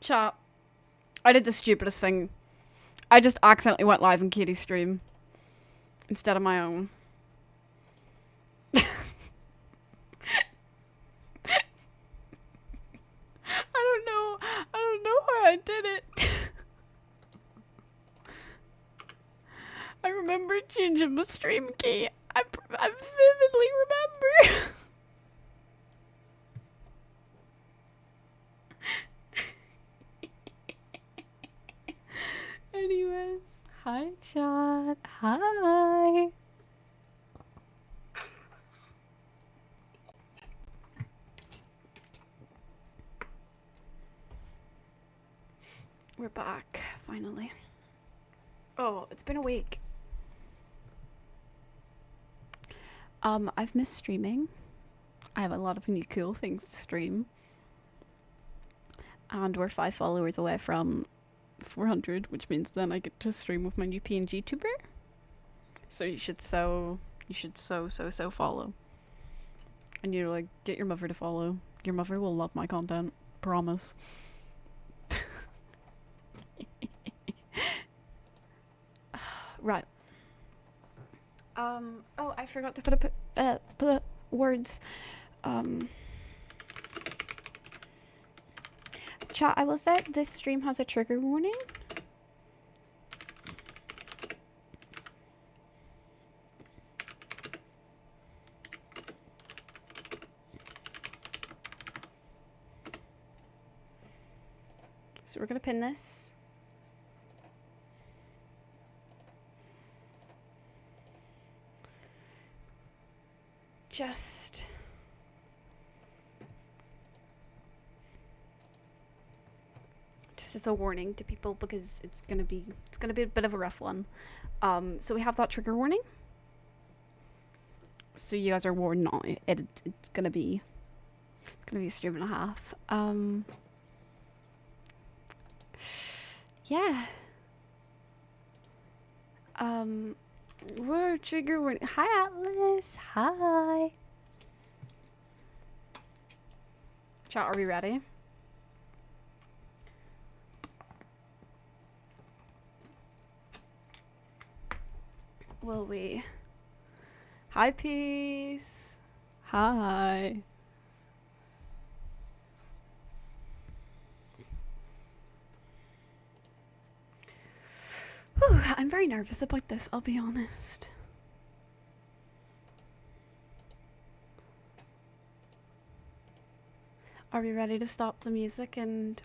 Chat. I did the stupidest thing. I just accidentally went live on Katie's stream instead of my own. I don't know how I did it. I remember changing my stream key. I vividly remember. Anyways, hi chat. Hi. We're back, finally. Oh, it's been a week. I've missed streaming. I have a lot of new cool things to stream. And we're 5 followers away from 400, which means then I get to stream with my new PNG tuber. So you should so follow. And you like get your mother to follow. Your mother will love my content, promise. Right. Oh, I forgot to put words. Chat, I will say this stream has a trigger warning. So we're gonna pin this. Just as a warning to people because it's gonna be a bit of a rough one. So we have that trigger warning. So you guys are warned now. It's gonna be a stream and a half. Yeah. We're trigger warning. Hi Atlas. Hi. Chat, are we ready? Will we? Hi Peace. Hi. Whew, I'm very nervous about this, I'll be honest. Are we ready to stop the music and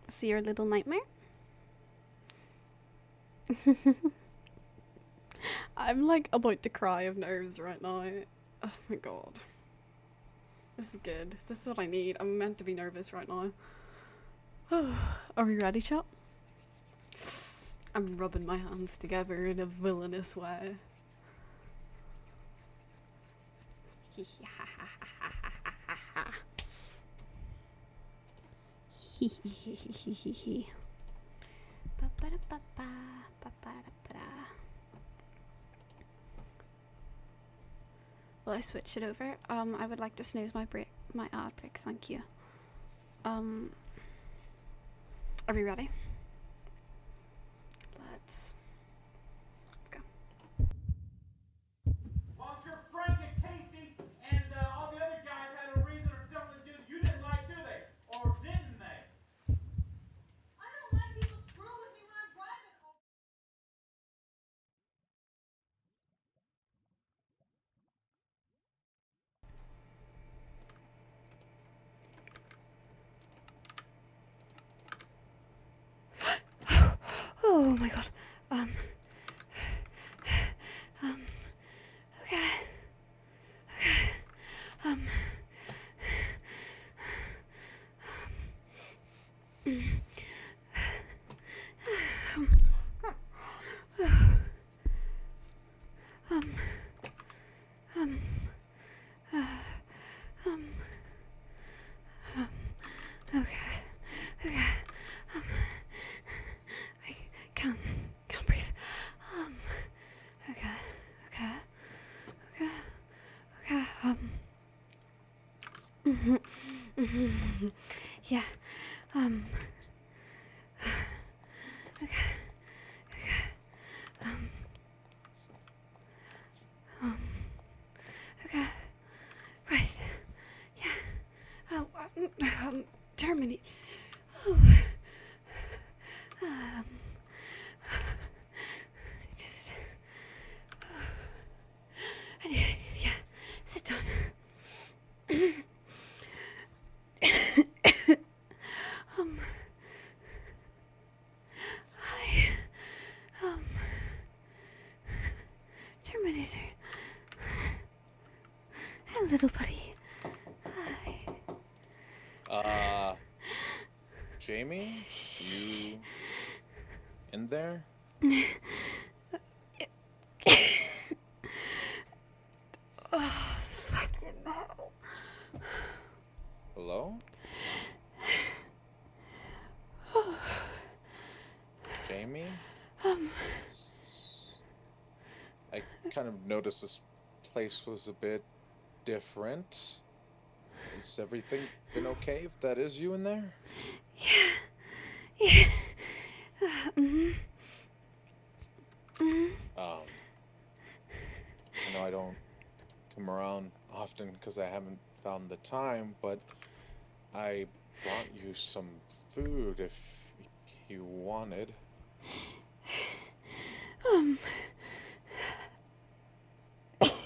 see your little nightmare? I'm like about to cry of nerves right now. Oh my god. This is good. This is what I need. I'm meant to be nervous right now. Are we ready, chat? I'm rubbing my hands together in a villainous way. Will I switch it over? I would like to snooze my ad break, thank you. Are we ready? Let's go. Well, I'm sure Frank and Casey and all the other guys had a reason or something you didn't like, do they? Or didn't they? I don't let people screw with Yeah. Okay. Okay. Right. Yeah. Terminate. Just. Yeah. Sit down. Hi. Terminator. Hi, little buddy. Hi. Jamie? You in there? Oh, fucking hell. Hello? Jamie? I kind of noticed this place was a bit different. Has everything been okay if that is you in there? Yeah. I know I don't come around often because I haven't found the time, but I brought you some food if you wanted.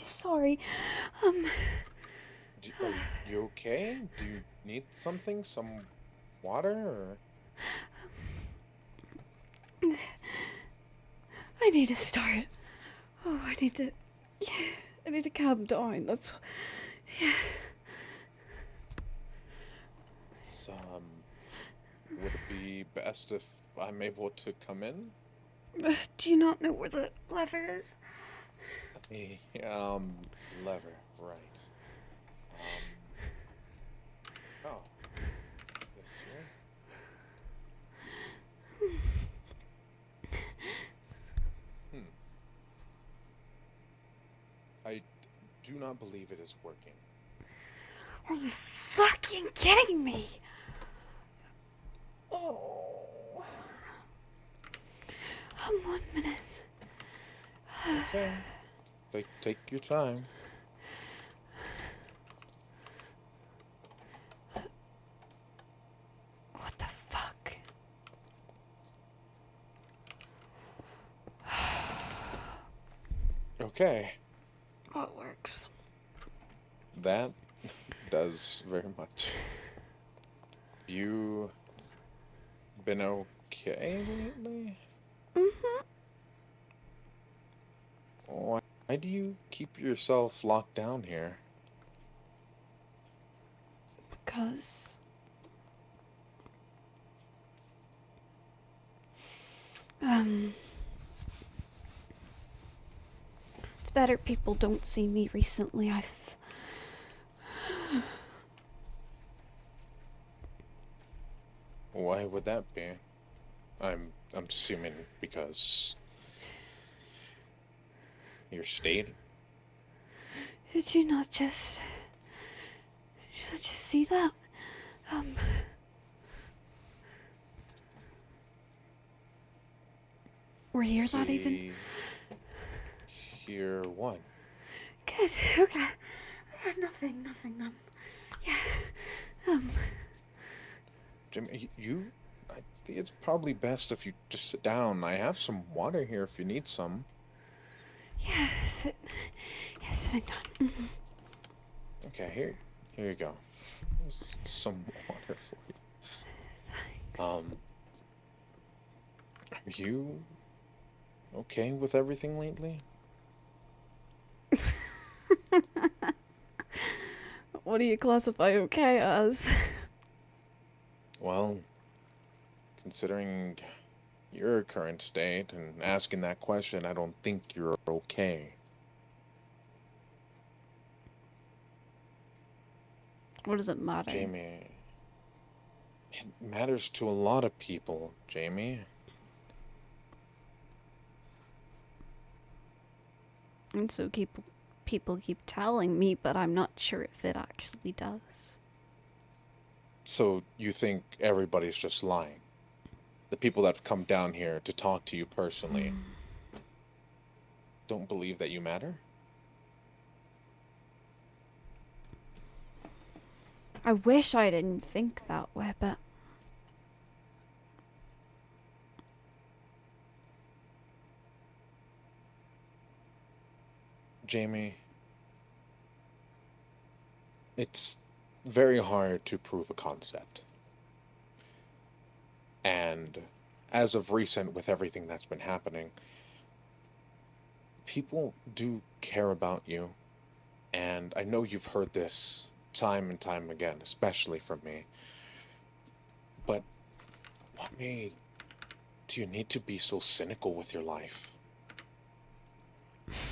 Sorry. Are you okay? Do you need something? Some water or? I need to start. Oh, I need to. Yeah, I need to calm down. That's. Yeah. Would it be best if I'm able to come in? Do you not know where the lever is? The lever, right. Oh, this here. I do not believe it is working. Are you fucking kidding me? Oh. 1 minute. Okay. Take your time. What the fuck? Okay. Oh, it works. That does very much. You been okay lately? Why do you keep yourself locked down here? Because. It's better people don't see me recently. Why would that be? I'm assuming because your state. Did you not just. Did you just see that? Or hear that even? Hear what? Good, okay. Nothing, none. Yeah. Jimmy, I think it's probably best if you just sit down. I have some water here if you need some. Yeah, sitting down. Okay, here you go. There's some water for you. Thanks. Are you okay with everything lately? What do you classify okay as? Well, considering your current state and asking that question, I don't think you're okay. What does it matter? Jamie, it matters to a lot of people, Jamie. And so people keep telling me, but I'm not sure if it actually does. So you think everybody's just lying? The people that have come down here to talk to you personally don't believe that you matter? I wish I didn't think that way, but... Jamie, it's very hard to prove a concept. And as of recent, with everything that's been happening, people do care about you. And I know you've heard this time and time again, especially from me. But why do you need to be so cynical with your life?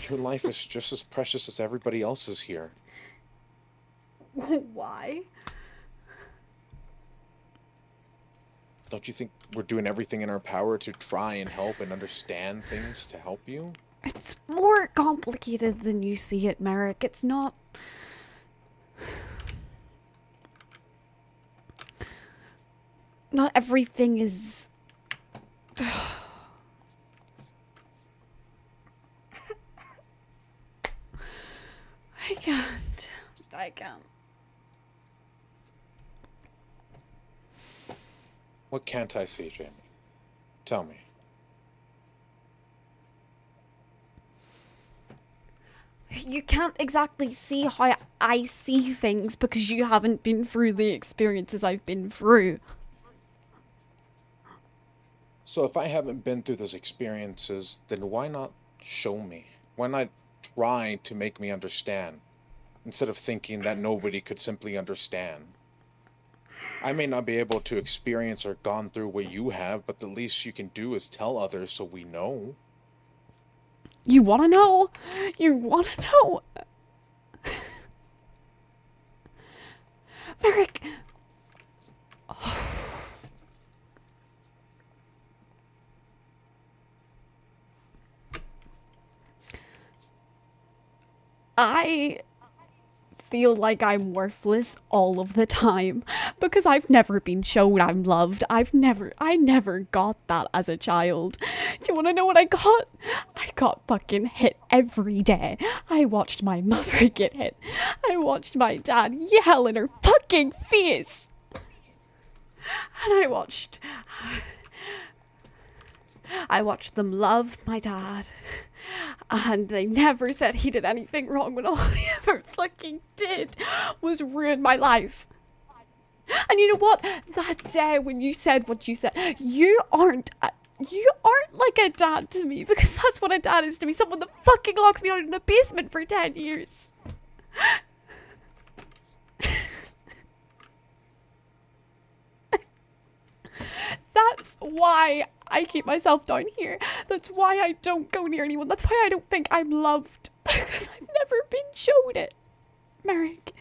Your life is just as precious as everybody else's here. Why? Don't you think we're doing everything in our power to try and help and understand things to help you? It's more complicated than you see it, Merrick. It's not... Not everything is... I can't. I can't. What can't I see, Jamie? Tell me. You can't exactly see how I see things because you haven't been through the experiences I've been through. So if I haven't been through those experiences, then why not show me? Why not try to make me understand? Instead of thinking that nobody could simply understand. I may not be able to experience or gone through what you have, but the least you can do is tell others so we know. You wanna know? You wanna know? Merrick! I feel like I'm worthless all of the time because I've never been shown I'm loved. I never got that as a child. Do you want to know what I got? I got fucking hit every day. I watched my mother get hit. I watched my dad yell in her fucking face. And I watched them love my dad. And they never said he did anything wrong when all he ever fucking did was ruin my life. And you know what? That day when you said what you said, you aren't like a dad to me, because that's what a dad is to me. Someone that fucking locks me out in a basement for 10 years. That's why I keep myself down here. That's why I don't go near anyone. That's why I don't think I'm loved. Because I've never been shown it. Merrick.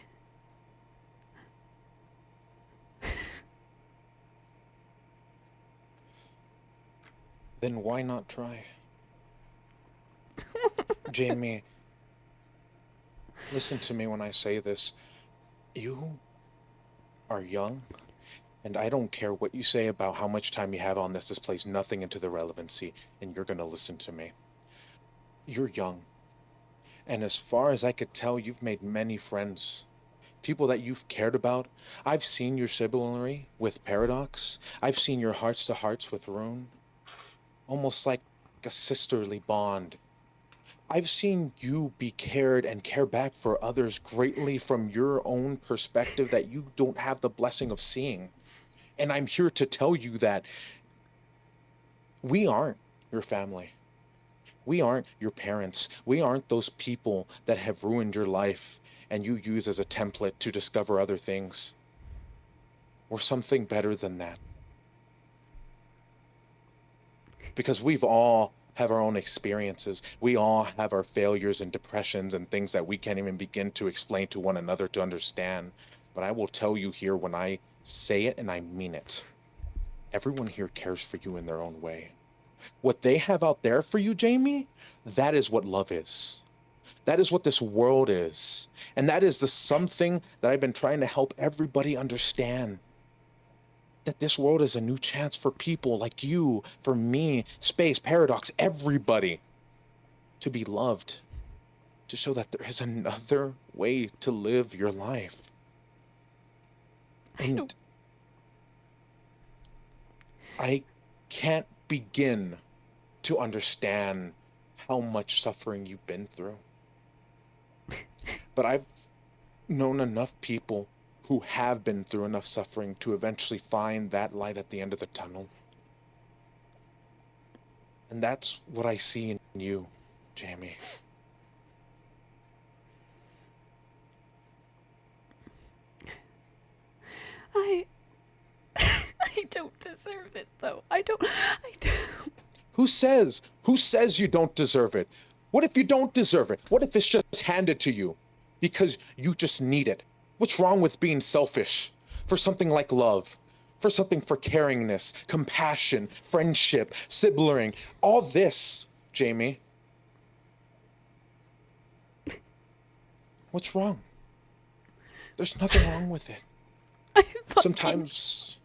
Then why not try? Jamie, listen to me when I say this. You are young. And I don't care what you say about how much time you have on this. This plays nothing into the relevancy, and you're gonna listen to me. You're young. And as far as I could tell, you've made many friends. People that you've cared about. I've seen your sibling with Paradox. I've seen your hearts to hearts with Rune. Almost like a sisterly bond. I've seen you be cared and care back for others greatly from your own perspective that you don't have the blessing of seeing. And I'm here to tell you that we aren't your family. We aren't your parents. We aren't those people that have ruined your life and you use as a template to discover other things. We're something better than that. Because we've all have our own experiences. We all have our failures and depressions and things that we can't even begin to explain to one another to understand. But I will tell you here, when I say it and I mean it, everyone here cares for you in their own way. What they have out there for you, Jamie, that is what love is. That is what this world is. And that is the something that I've been trying to help everybody understand. That this world is a new chance for people like you, for me, Space, Paradox, everybody to be loved, to show that there is another way to live your life. And I can't begin to understand how much suffering you've been through. But I've known enough people who have been through enough suffering to eventually find that light at the end of the tunnel. And that's what I see in you, Jamie. I don't deserve it, though. I don't. Who says you don't deserve it? What if you don't deserve it? What if it's just handed to you because you just need it? What's wrong with being selfish for something like love, for something for caringness, compassion, friendship, sibling, all this, Jamie? What's wrong? There's nothing wrong with it. Sometimes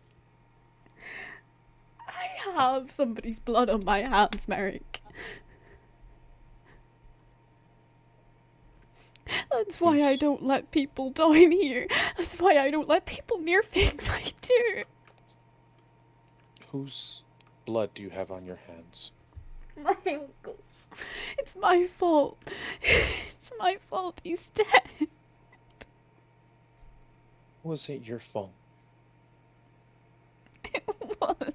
I have somebody's blood on my hands, Merrick. That's why I don't let people down here. That's why I don't let people near things I do. whose blood do you have on your hands? My uncle's. It's my fault. It's my fault he's dead. Was it your fault? It was.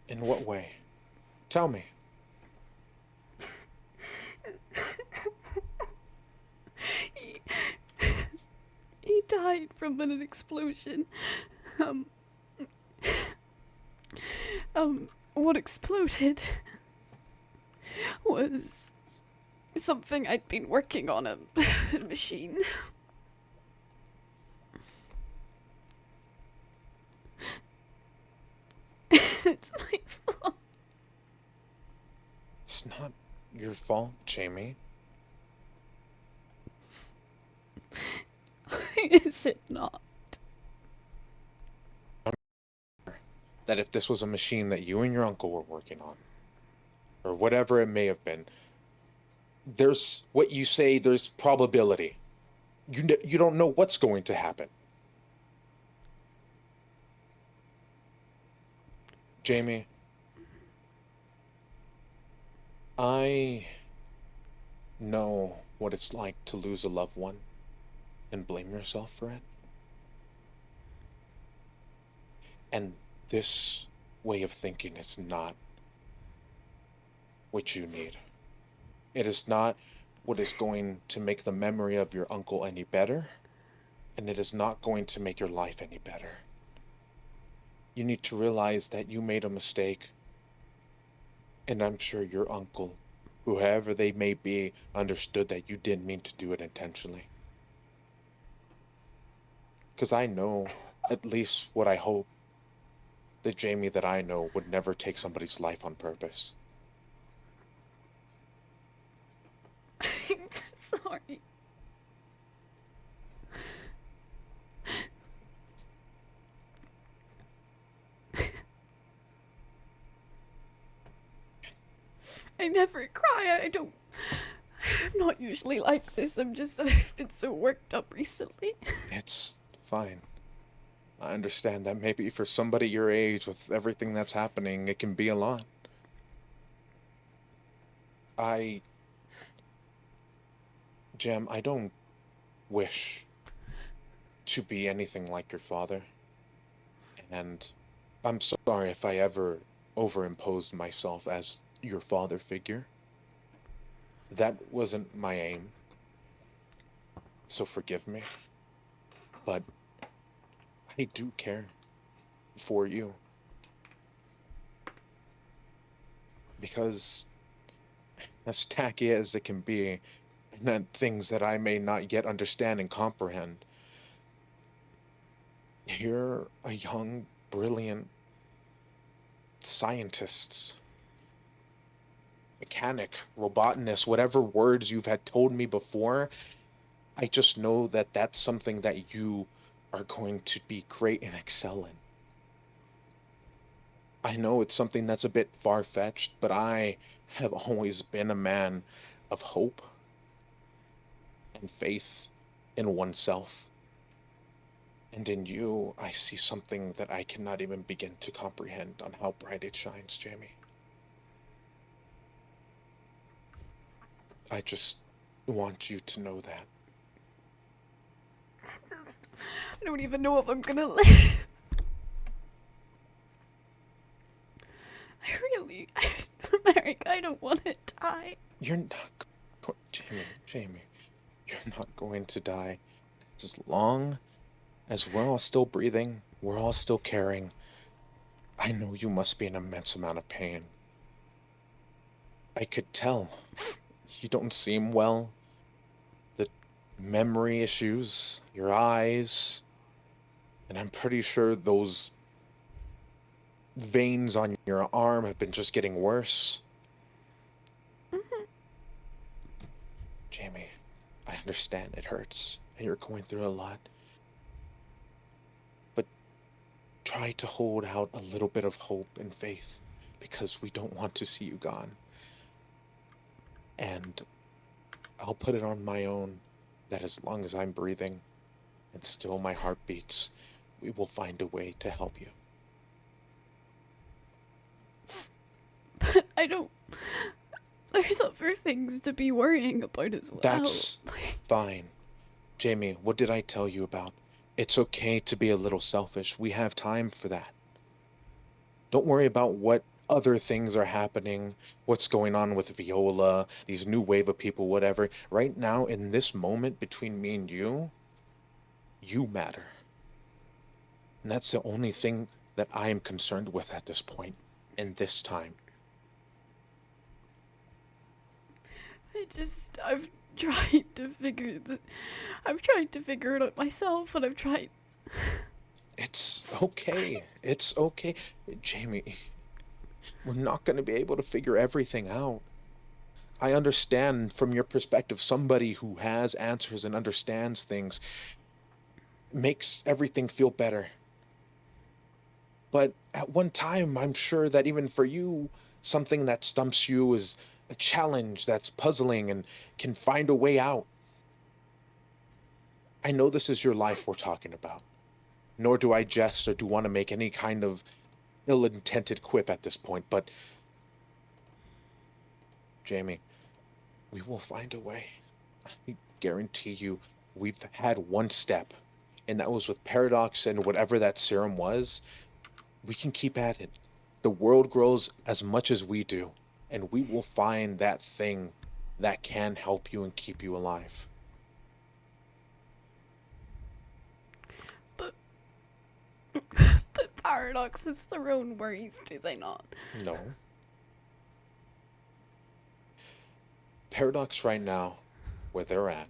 In what way? Tell me. He died from an explosion. What exploded was something I'd been working on, a machine. It's my fault. It's not your fault, Jamie. Is it not? That if this was a machine that you and your uncle were working on, or whatever it may have been, there's what you say, there's probability. You don't know what's going to happen. Jamie, I know what it's like to lose a loved one and blame yourself for it. And this way of thinking is not what you need. It is not what is going to make the memory of your uncle any better, and it is not going to make your life any better. You need to realize that you made a mistake, and I'm sure your uncle, whoever they may be, understood that you didn't mean to do it intentionally. Because I know, at least what I hope, the Jamie that I know would never take somebody's life on purpose. I'm sorry. I never cry. I'm not usually like this. I've been so worked up recently. It's fine. I understand that maybe for somebody your age, with everything that's happening, it can be a lot. Jem, I don't wish to be anything like your father. And I'm sorry if I ever overimposed myself as your father figure. That wasn't my aim. So forgive me. But I do care for you. Because as tacky as it can be, and things that I may not yet understand and comprehend, you're a young, brilliant scientist. mechanic, robotinist, whatever words you've had told me before, I just know that that's something that you are going to be great and excel in. I know it's something that's a bit far-fetched, but I have always been a man of hope and faith in oneself. And in you, I see something that I cannot even begin to comprehend on how bright it shines, Jamie. I just want you to know that. I don't even know if I'm gonna live. Merrick, I don't want to die. You're not Jamie, you're not going to die. As long as we're all still breathing, we're all still caring. I know you must be in an immense amount of pain. I could tell. You don't seem well. The memory issues, your eyes, and I'm pretty sure those veins on your arm have been just getting worse. Jamie, I understand it hurts, and you're going through a lot. But try to hold out a little bit of hope and faith, because we don't want to see you gone. And I'll put it on my own that as long as I'm breathing and still my heart beats, we will find a way to help you. But I don't. There's other things to be worrying about as well. That's fine. Jamie, what did I tell you about? It's okay to be a little selfish. We have time for that. Don't worry about what other things are happening, what's going on with Viola, these new wave of people, whatever. Right now, in this moment between me and you matter. And that's the only thing that I am concerned with at this point, in this time. I've tried to figure it out myself, and I've tried. It's okay. It's okay. Jamie, we're not going to be able to figure everything out. I understand from your perspective, somebody who has answers and understands things makes everything feel better. But at one time, I'm sure that even for you, something that stumps you is a challenge that's puzzling and can find a way out. I know this is your life we're talking about, nor do I jest or do want to make any kind of ill-intended quip at this point, but Jamie, we will find a way. I guarantee you, we've had one step, and that was with Paradox and whatever that serum was. We can keep at it. The world grows as much as we do, and we will find that thing that can help you and keep you alive. But paradoxes their own worries, do they not? No. Paradox right now, where they're at,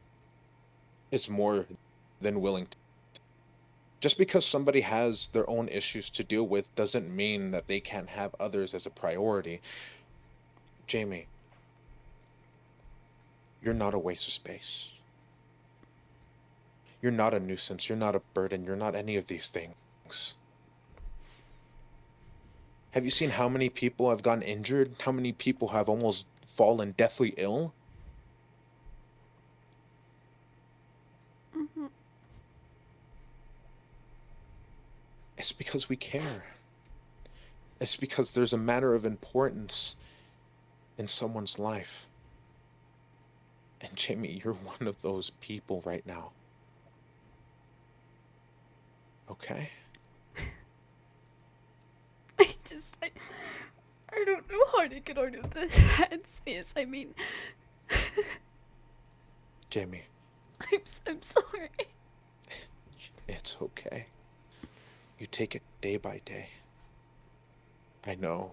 is more than willing to. Just because somebody has their own issues to deal with doesn't mean that they can't have others as a priority. Jamie, you're not a waste of space. You're not a nuisance. You're not a burden. You're not any of these things. Have you seen how many people have gotten injured? How many people have almost fallen deathly ill? Mm-hmm. It's because we care. It's because there's a matter of importance in someone's life. And Jamie, you're one of those people right now. Okay? I don't know how to get out of this headspace. I mean, Jamie. I'm sorry. It's okay. You take it day by day. I know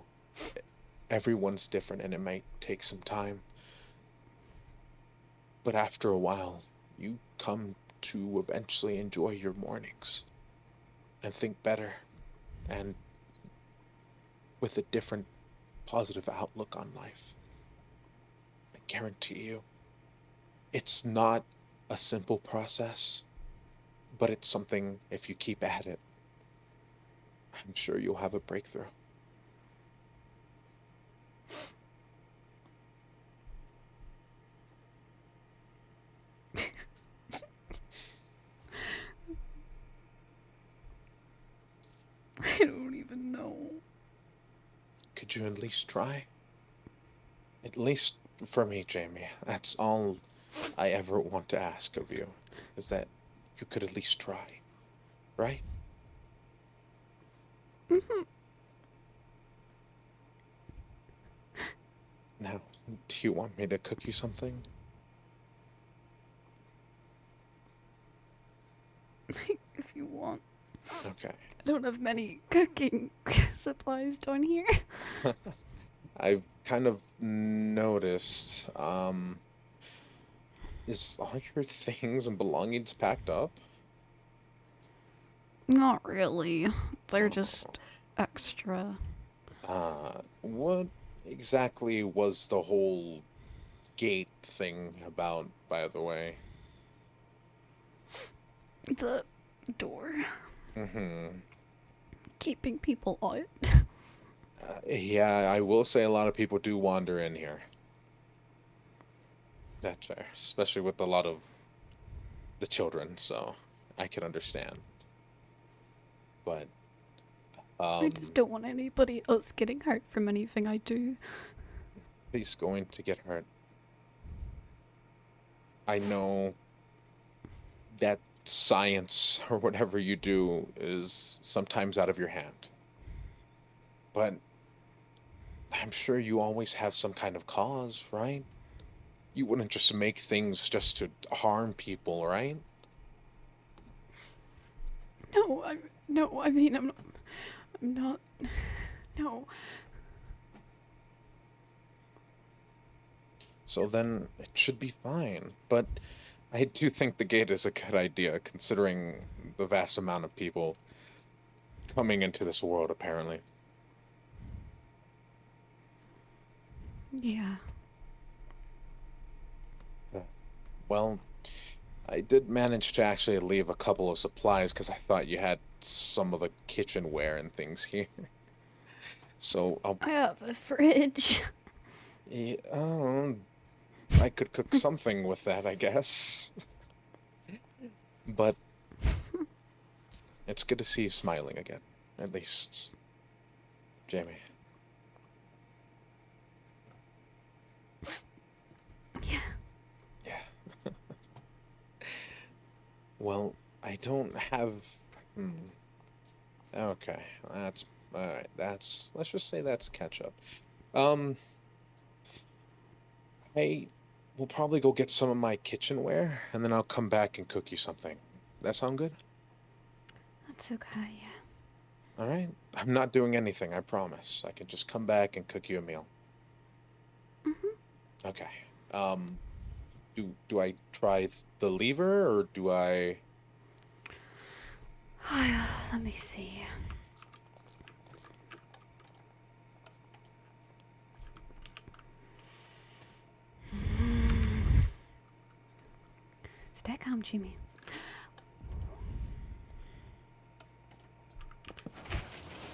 everyone's different and it might take some time. But after a while, you come to eventually enjoy your mornings and think better and with a different positive outlook on life. guarantee you, it's not a simple process, but it's something, if you keep at it, I'm sure you'll have a breakthrough. I don't even know. Could you at least try? At least for me, Jamie. That's all I ever want to ask of you, is that you could at least try, right? Now, do you want me to cook you something? If you want. Okay. I don't have many cooking supplies down here. I've kind of noticed, is all your things and belongings packed up? Not really. They're Oh. just extra. What exactly was the whole gate thing about, by the way? The door. Mm-hmm. Keeping people out. Yeah, I will say a lot of people do wander in here. That's fair, especially with a lot of the children, so I can understand. But, I just don't want anybody else getting hurt from anything I do. he's going to get hurt. I know that science or whatever you do is sometimes out of your hand. But I'm sure you always have some kind of cause, right? You wouldn't just make things just to harm people, right? No, I mean, I'm not, no. So then it should be fine. But I do think the gate is a good idea, considering the vast amount of people coming into this world, apparently. Yeah. Well, I did manage to actually leave a couple of supplies because I thought you had some of the kitchenware and things here. So I have a fridge. yeah, I could cook something with that, I guess. But it's good to see you smiling again. At least, Jamie. Yeah. Yeah. Well, I don't have. Hmm. Okay, that's all right. Let's just say that's catch up. Um, I will probably go get some of my kitchenware, and then I'll come back and cook you something. That sound good? That's okay, yeah. All right. I'm not doing anything, I promise. I can just come back and cook you a meal. Okay. Um, do I try the lever or do I? Let me see. Stay calm, Jimmy.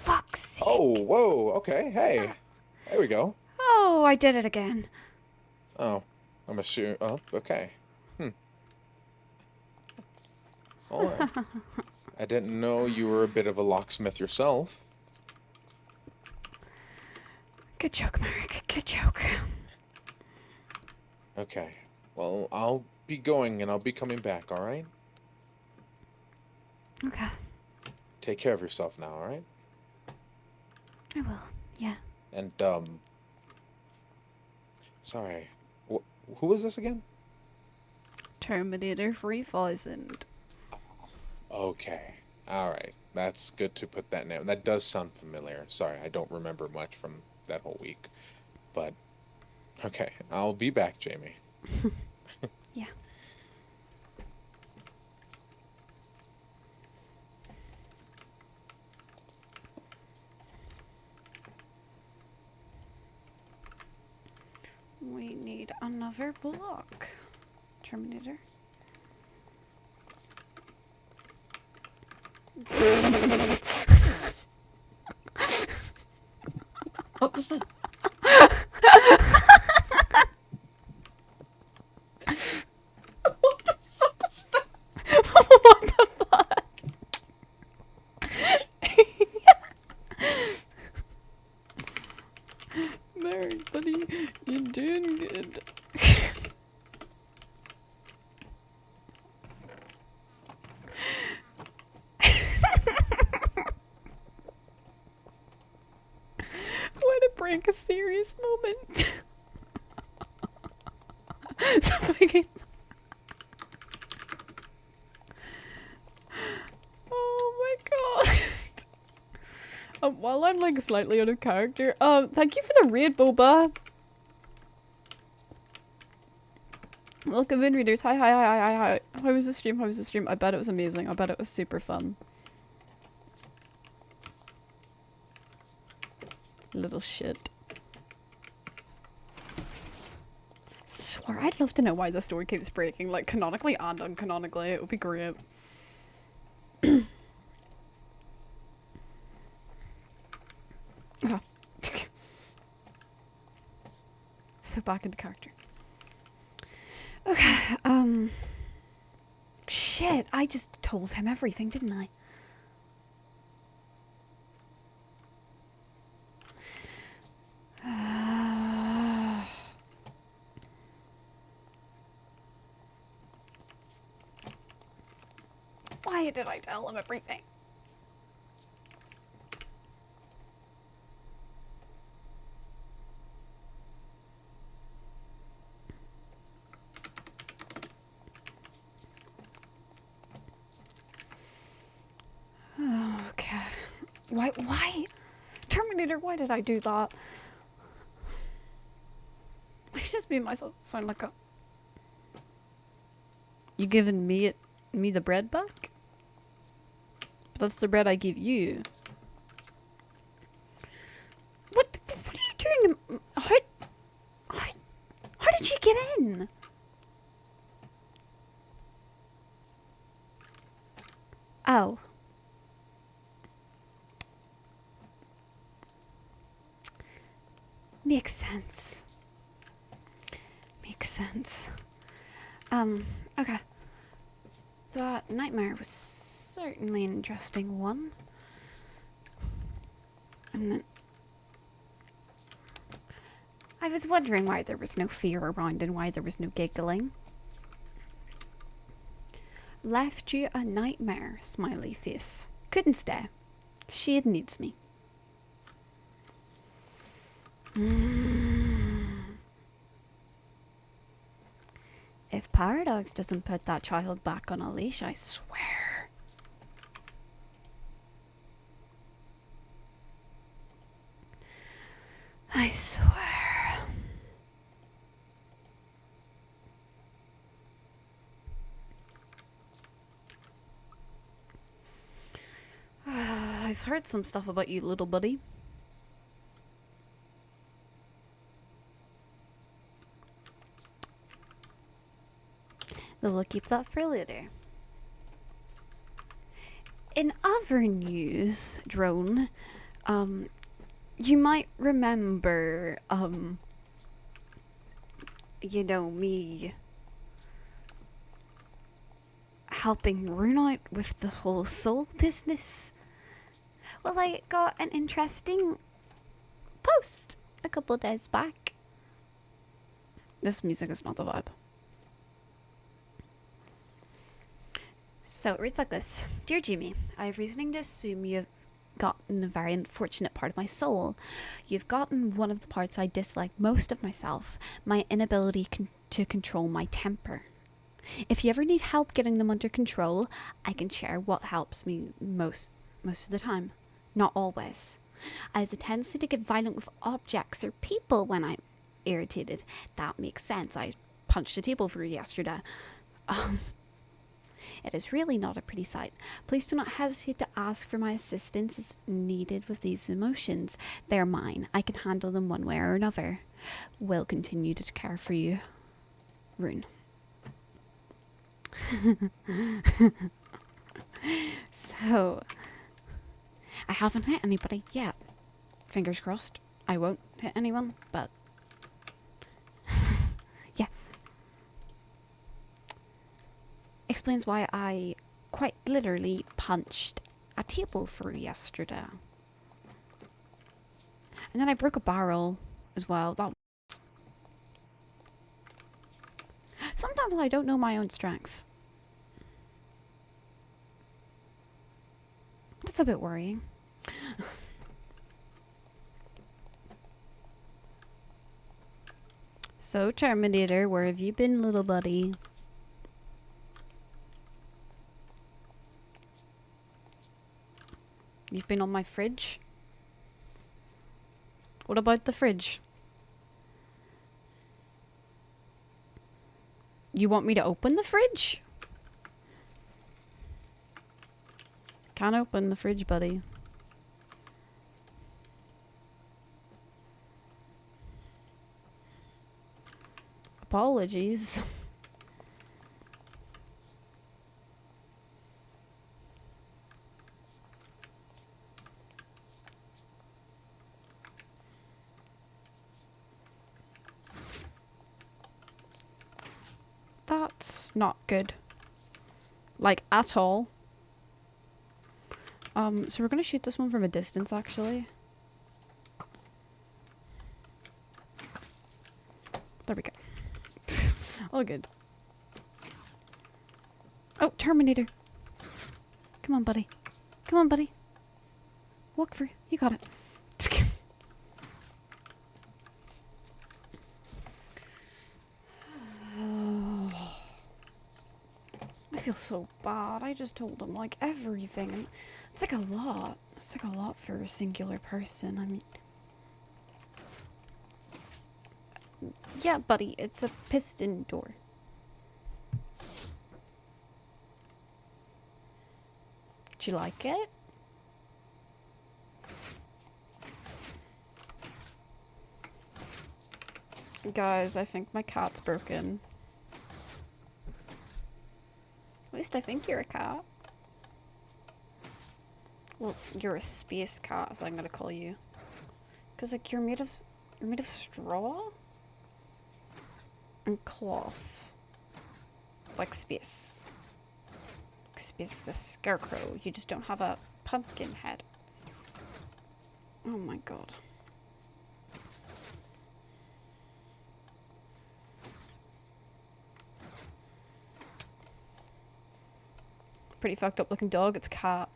Fuck's sake. Oh, whoa. Okay. Hey, there we go. Oh, I did it again. Oh, I'm assuming. Oh, okay. Hmm. All right. I didn't know you were a bit of a locksmith yourself. Good joke, Marek. Good joke. Okay. Well, I'll be going and I'll be coming back, all right? Okay. Take care of yourself now, all right? I will. Yeah. And, sorry. Who was this again? Terminator 3000. Okay. All right. That's good to put that name. That does sound familiar. Sorry, I don't remember much from that whole week. But, okay. I'll be back, Jamie. Yeah. We need another Another block. Terminator. What was that? What the fuck was that? What the fuck? Mary, buddy, you're doing good. Way to break a serious moment. So fucking. Oh my god. While I'm like slightly out of character, thank you for the raid, Boba. Welcome in, readers. Hi. How was the stream? How was the stream? I bet it was amazing. I bet it was super fun. Little shit. Swear, I'd love to know why the story keeps breaking, like canonically and uncanonically. It would be great. Oh. So back into character. Okay, shit, I just told him everything, didn't I? Why did I tell him everything? Okay. Why? Terminator, why did I do that? I just made myself sound like a... You giving me the bread back? But that's the bread I give you. What are you doing? How did you get in? Oh. Makes sense. Makes sense. Okay. That nightmare was certainly an interesting one. And then... I was wondering why there was no fear around and why there was no giggling. Left you a nightmare, smiley face. Couldn't stay. She needs me. If Paradox doesn't put that child back on a leash, I swear. I swear. I've heard some stuff about you, little buddy. We'll keep that for later. In other news, Drone, you might remember, you know, me helping Rune out with the whole soul business. Well, I got an interesting post a couple of days back. This music is not the vibe. So it reads like this. Dear Jimmy, I have reasoning to assume you have gotten a very unfortunate part of my soul. You've gotten one of the parts I dislike most of myself, my inability to control my temper. If you ever need help getting them under control, I can share what helps me most of the time. Not always. I have the tendency to get violent with objects or people when I'm irritated. That makes sense. I punched a table for you yesterday. It is really not a pretty sight. Please do not hesitate to ask for my assistance as needed with these emotions. They're mine. I can handle them one way or another. Will continue to care for you. Rune. So, I haven't hit anybody yet. Fingers crossed. I won't hit anyone, but yeah. Explains why I quite literally punched a table through yesterday. And then I broke a barrel as well. Sometimes I don't know my own strength. That's a bit worrying. So, Terminator, where have you been, little buddy? You've been on my fridge? What about the fridge? You want me to open the fridge? Can't open the fridge, buddy. Apologies. That's not good. Like, at all. So we're gonna shoot this one from a distance, actually. There we go. All good. Oh, Terminator. Come on, buddy. Come on, buddy. Walk through. You got it. I feel so bad. I just told him, like, everything. It's like a lot. It's like a lot for a singular person. I mean... Yeah, buddy. It's a piston door. Do you like it? Guys, I think my cat's broken. At least I think you're a cat. Well, you're a space cat, as I'm gonna call you. Cause like you're made of straw and cloth, like space. Like space is a scarecrow. You just don't have a pumpkin head. Oh my god. Pretty fucked up looking dog. It's a cat.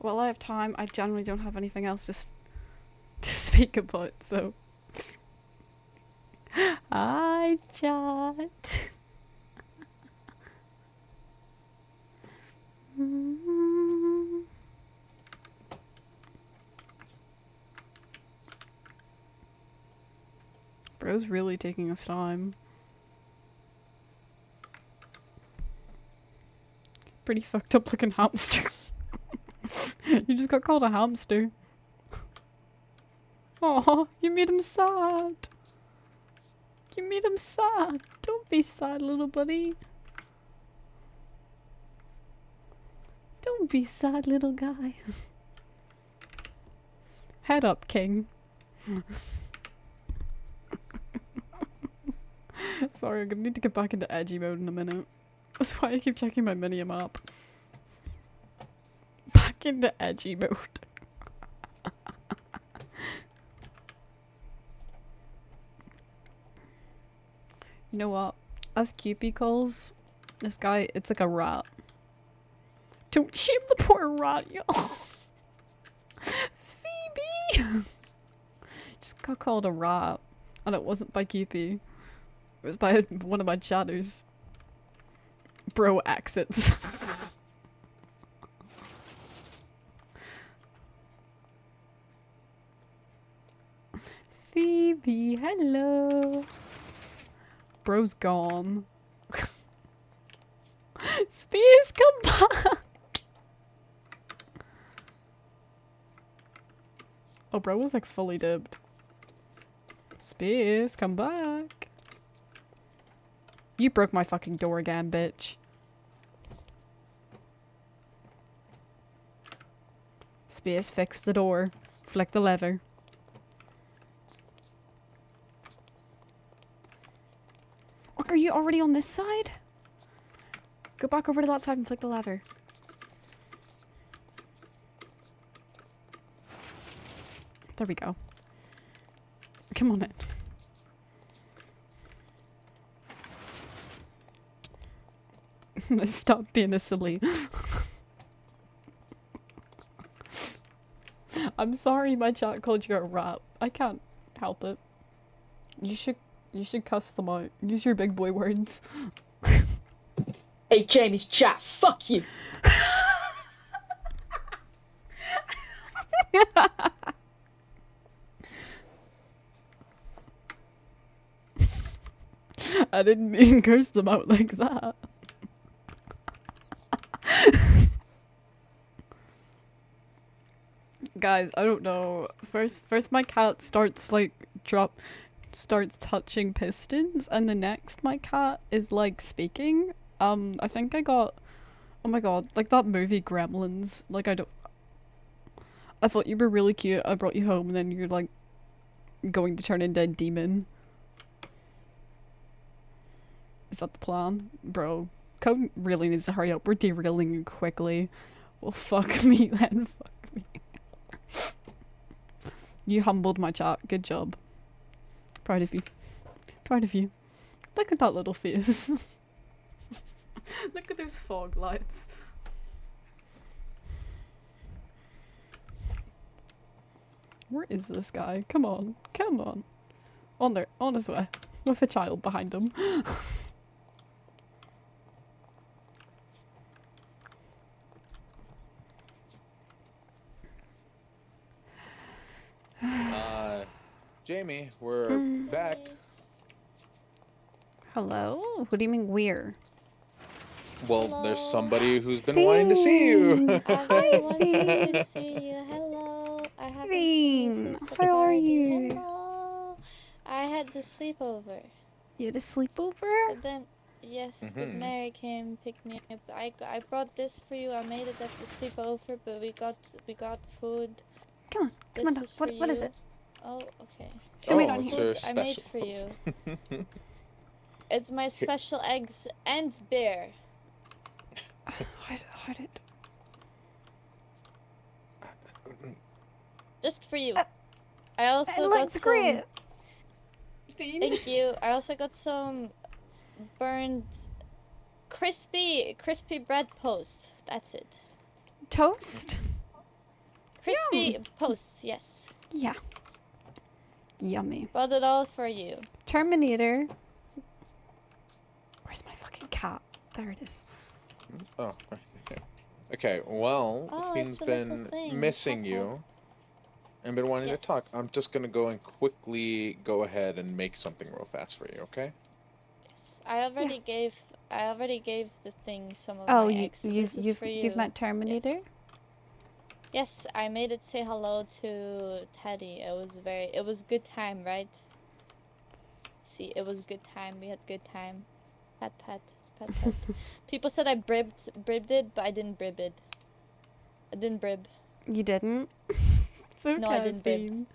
Well, I have time. I generally don't have anything else to speak about, so. Hi, chat. Bro's really taking his time. Pretty fucked up looking hamster. You just got called a hamster. Aw, you made him sad. You made him sad. Don't be sad, little buddy. Don't be sad, little guy. Head up, king. Sorry, I'm gonna need to get back into edgy mode in a minute. That's why I keep checking my mini-map. Back into edgy mode. You know what? As Cupid calls this guy, it's like a rat. Don't shame the poor rat, yo. Phoebe! Just got called a rat. And it wasn't by Cupid. It was by one of my chatters. Bro exits. Phoebe, hello. Bro's gone. Space, come back! Oh, bro was like fully dipped. Space, come back. You broke my fucking door again, bitch. Space, fix the door. Flick the lever. Look, are you already on this side? Go back over to that side and flick the lever. There we go. Come on in. Stop being a silly. I'm sorry my chat called you a rat. I can't help it. You should cuss them out. Use your big boy words. Hey, Jamie's chat, fuck you! I didn't mean curse them out like that. Guys, I don't know. First my cat starts starts touching pistons, and the next my cat is like speaking. I think I got, oh my god, like that movie Gremlins. Like I thought you were really cute. I brought you home, and then you're like going to turn into a demon. Is that the plan? Bro, Code really needs to hurry up. We're derailing quickly. Well, fuck me then. Fuck me. You humbled my chat. Good job. Proud of you. Proud of you. Look at that little face. Look at those fog lights. Where is this guy? Come on. Come on. On there. On his way. With a child behind him. Jamie, we're back. Hello? What do you mean we're? Well, there's somebody who's been wanting to see you. I've been wanting to see you. Hello. I haven't seen you since the How are party. you? Hello. I had the sleepover. You had a sleepover? But then, yes, but Mary came pick me up. I brought this for you. I made it at the sleepover, but we got food. Come on, come on. This is for What is you. it? Oh, okay. Show me Oh, down it's here. your I made for you. specials. It's my special eggs and beer. How did... Just for you. I also It got looks some... great. Thank you. I also got some burned crispy bread toast. That's it. Toast? Crispy toast, yes. Yeah. Yummy. Brought it all for you. Terminator. Where's my fucking cat? There it is. Oh, right there. Okay, well, Oh, Fiend's it's a little been thing. missing Hop, you and been wanting to Yes. talk. I'm just gonna go and quickly go ahead and make something real fast for you, okay? Yes. I already gave the thing some of Oh, my eggs. So this is for you. you've met Terminator? Yes, I made it say hello to Teddy. It was good time, right? See, it was good time. We had good time. Pat, pat, pat, pat. People said I bribbed it, but I didn't brib it. I didn't brib. You didn't? It's okay, No, I didn't brib.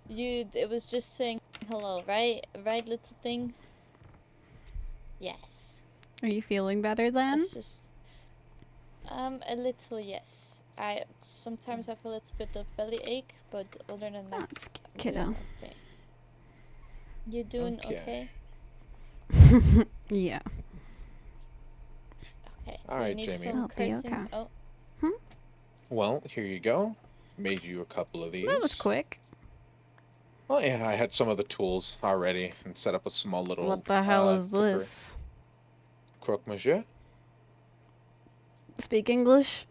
Fiend. It was just saying hello, right? Right, little thing? Yes. Are you feeling better then? It's just... a little, yes. I sometimes have a little bit of belly ache, but other than that, That's I'm kiddo. doing okay. You doing Okay. okay? Yeah. Okay. All Do you right, need Jamie. some I'll be cursing? okay. Oh, Well, here you go. Made you a couple of these. That was quick. Well, yeah, I had some of the tools already and set up a small little. What the hell is cooker. this? Croque monsieur. Speak English?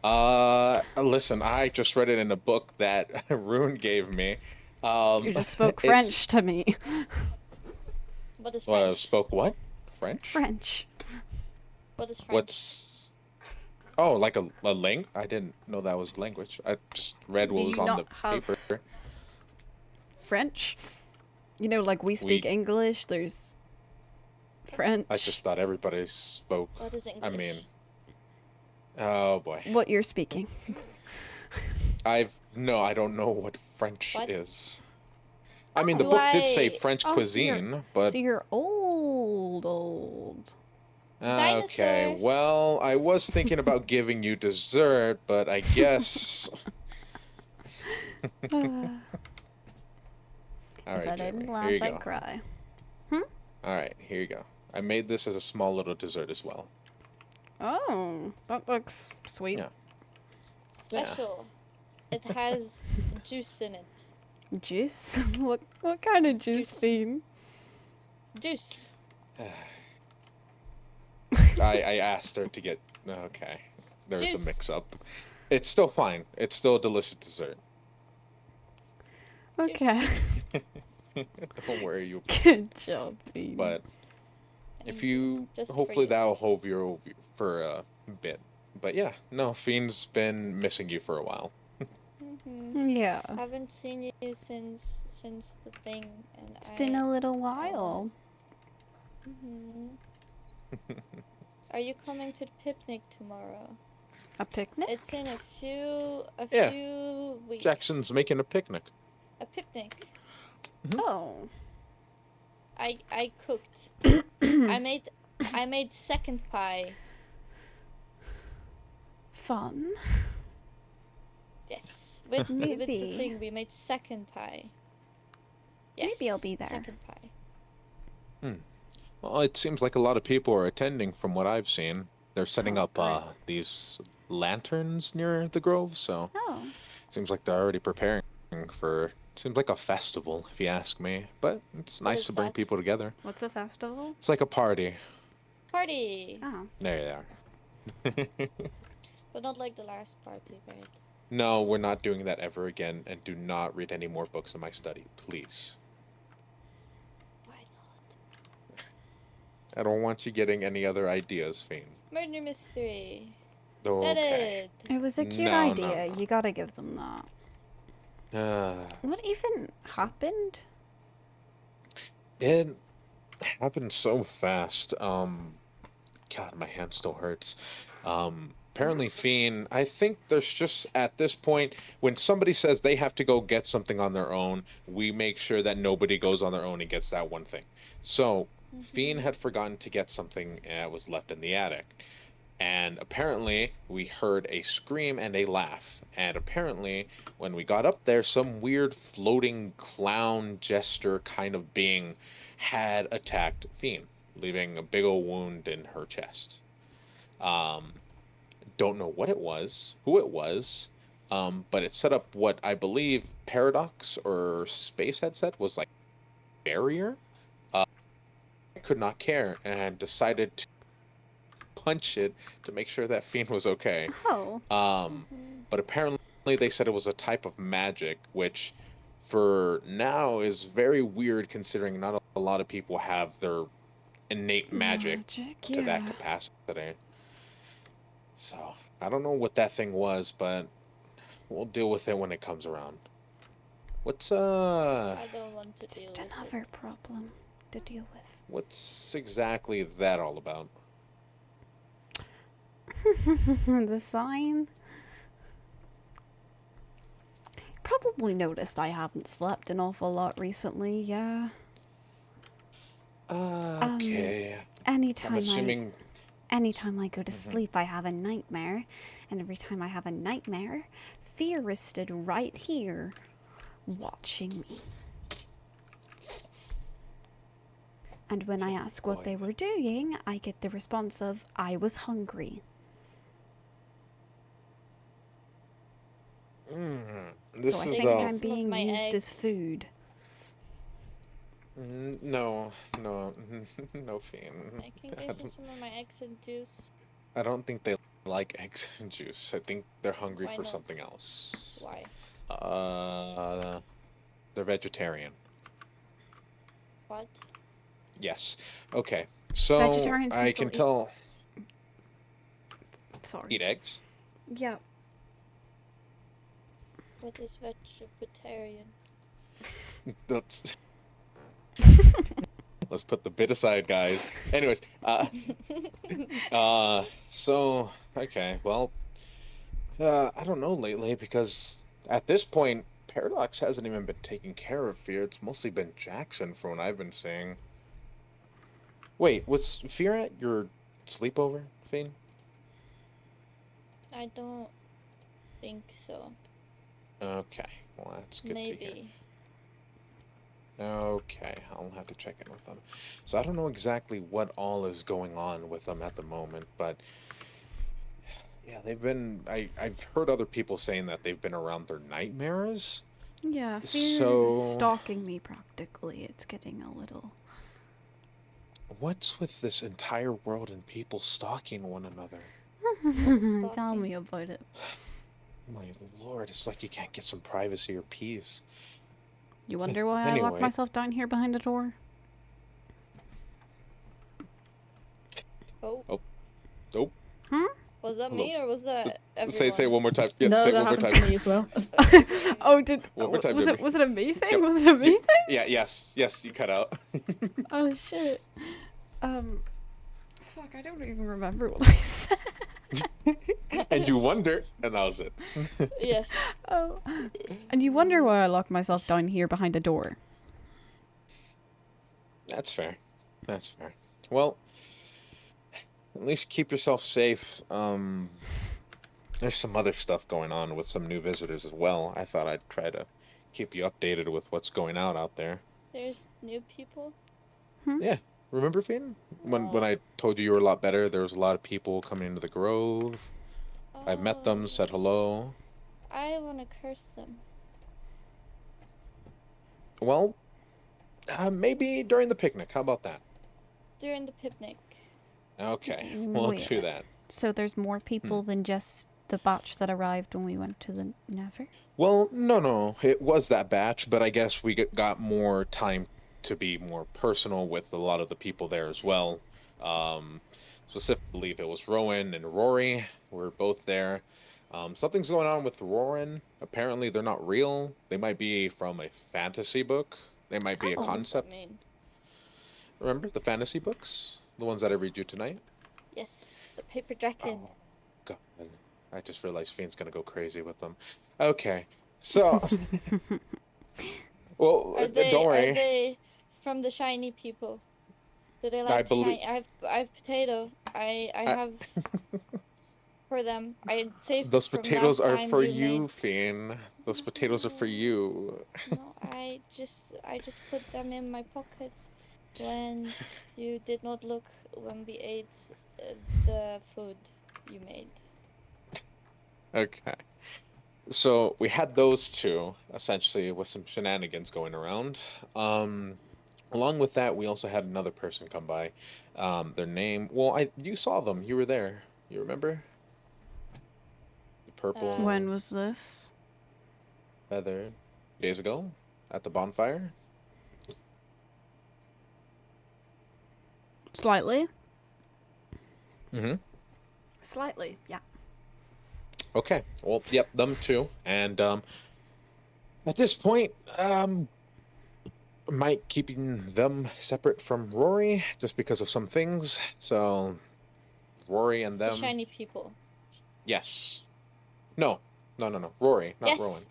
Listen, I just read it in a book that Rune gave me. You just spoke it's- French to me. what is Well, French? spoke what? French? French. What is French? What's... Oh, like a language? I didn't know that was language. I just read what Do was you on the not have paper. French? You know, like we speak English, there's French. I just thought everybody spoke. What is English? I mean... Oh, boy. What you're speaking. No, I don't know what French What? is. I mean, the Do book did say I- French Oh, so you're- cuisine, but... So you're old. Okay, Dinosaur. well, I was thinking about giving you dessert, but I guess... If Alright, I didn't Jeremy, laugh, here you I'd go. cry. Alright, here you go. I made this as a small little dessert as well. Oh, that looks sweet. Yeah. Special. It has juice in it. Juice? What kind of juice, Juice. Fiend? Juice. I asked her to get... Okay. There's a Juice. mix-up. It's still fine. It's still a delicious dessert. Okay. Don't worry, you... Good job, Fiend. But if you... Just for Hopefully you. that'll hold you over for a bit. But yeah, no, Fiend's been missing you for a while. Yeah. Haven't seen you since the thing, and It's been a little while. Are you coming to the picnic tomorrow? A picnic? It's in a few Yeah. few weeks. Jackson's making a picnic. A picnic. Oh. I cooked. I made second pie. Fun. Yes. With the Maybe. thing we made second pie. Yes. Maybe I'll be there. Second pie. Well, it seems like a lot of people are attending from what I've seen. They're setting Oh, up great. these lanterns near the grove, so Oh. seems like they're already preparing for... Seems like a festival, if you ask me. But it's What nice is to bring that? people together. What's a festival? It's like a party. Party. Oh. There they are. But not like the last party, right? No, we're not doing that ever again, and do not read any more books in my study, please. Why not? I don't want you getting any other ideas, Fiend. Murder mystery. Okay. Did it. It was a cute No, no, idea. no. You gotta give them that. What even happened? It happened so fast. God, my hand still hurts. Apparently, Fiend, I think there's just, at this point, when somebody says they have to go get something on their own, we make sure that nobody goes on their own and gets that one thing. So, Fiend had forgotten to get something that was left in the attic. And apparently, we heard a scream and a laugh. And apparently, when we got up there, some weird floating clown jester kind of being had attacked Fiend, leaving a big old wound in her chest. Don't know what it was, who it was, but it set up what I believe Paradox or Space had said was like barrier. I could not care and decided to punch it to make sure that Fiend was okay. Oh. But apparently they said it was a type of magic, which for now is very weird considering not a lot of people have their innate magic to that capacity. So, I don't know what that thing was, but we'll deal with it when it comes around. What's I don't want to Just deal with another problem to deal with. what's exactly that all about? The sign? Probably noticed I haven't slept an awful lot recently, yeah. Okay. Anytime I'm assuming anytime I go to sleep, I have a nightmare. And every time I have a nightmare, fear is stood right here, watching me. And when I ask what they were doing, I get the response of, I was hungry. this So I is think I'm Some of being my used as eggs. food. No, no Fiend. I can give you some of my eggs and juice. I don't think they like eggs and juice. I think they're hungry Why for not? something else. Why? They're vegetarian. What? Yes. Okay. So Vegetarians can I still can eat- tell. Sorry. Eat eggs? Yeah. What is vegetarian? Let's let's put the bit aside, guys. Anyways, so okay, well, I don't know lately because at this point, Paradox hasn't even been taking care of Fear. It's mostly been Jackson, from what I've been seeing. Wait, was Fear at your sleepover, Fiend? I don't think so. Okay, well that's good to hear. Maybe. Okay, I'll have to check in with them. So I don't know exactly what all is going on with them at the moment, but yeah, they've been. I've heard other people saying that they've been around their nightmares. Yeah, Fear's So stalking me practically. It's getting a little... what's with this entire world and people stalking one another? Tell Stalking? me about it. My lord, it's like you can't get some privacy or peace. You wonder why I lock Anyway. myself down here behind a door? Oh. Nope. Was that Hello. me or was that Say it everyone? one more time. Yeah, No, say it that one more happened time. to me as well. Oh, did... One more time, was Jimmy. it a me thing? Yep. Was it a me thing? Yeah, yes, you cut out. Oh, shit. Fuck, I don't even remember what I said. And you wonder, and that was it. Yes. Oh. And you wonder why I lock myself down here behind a door. That's fair. That's fair. Well, at least keep yourself safe. There's some other stuff going on with some new visitors as well. I thought I'd try to keep you updated with what's going out there. There's new people. Yeah. Remember, Finn? When Oh. I told you you were a lot better, there was a lot of people coming into the Grove. I met them, said Oh. hello. I want to curse them. Well, maybe during the picnic. How about that? During the picnic. Okay, we'll Wait. do that. So there's more people than just the batch that arrived when we went to the Nether? Well, no. It was that batch, but I guess we got more time to be more personal with a lot of the people there as well. Specifically, if it was Rowan and Rory, we're both there. Something's going on with Rowan. Apparently, they're not real. They might be from a fantasy book. They might be a Oh. What does that concept. mean? Remember the fantasy books? The ones that I read you tonight? Yes. The paper dragon. Oh, God. I just realized Fiend's gonna go crazy with them. Okay, so... well, Are they? don't worry. Are they from the shiny people? Do they like believe- shiny? I have potato. I have for them. I saved Those it from potatoes last are time for you you, made- Fiend. Those potatoes are for you. No, I just put them in my pockets when you did not look when we ate the food you made. Okay. So we had those two, essentially, with some shenanigans going around. Along with that, we also had another person come by. Their name... Well, you saw them. You were there. You remember? The purple When was this? feather. Days ago? At the bonfire? Slightly. Mm-hmm. Slightly, yeah. Okay. Well, yep, them too. And at this point, might keeping them separate from Rory just because of some things. So Rory and The them. shiny people. Yes. No. Rory, not Yes, Rowan.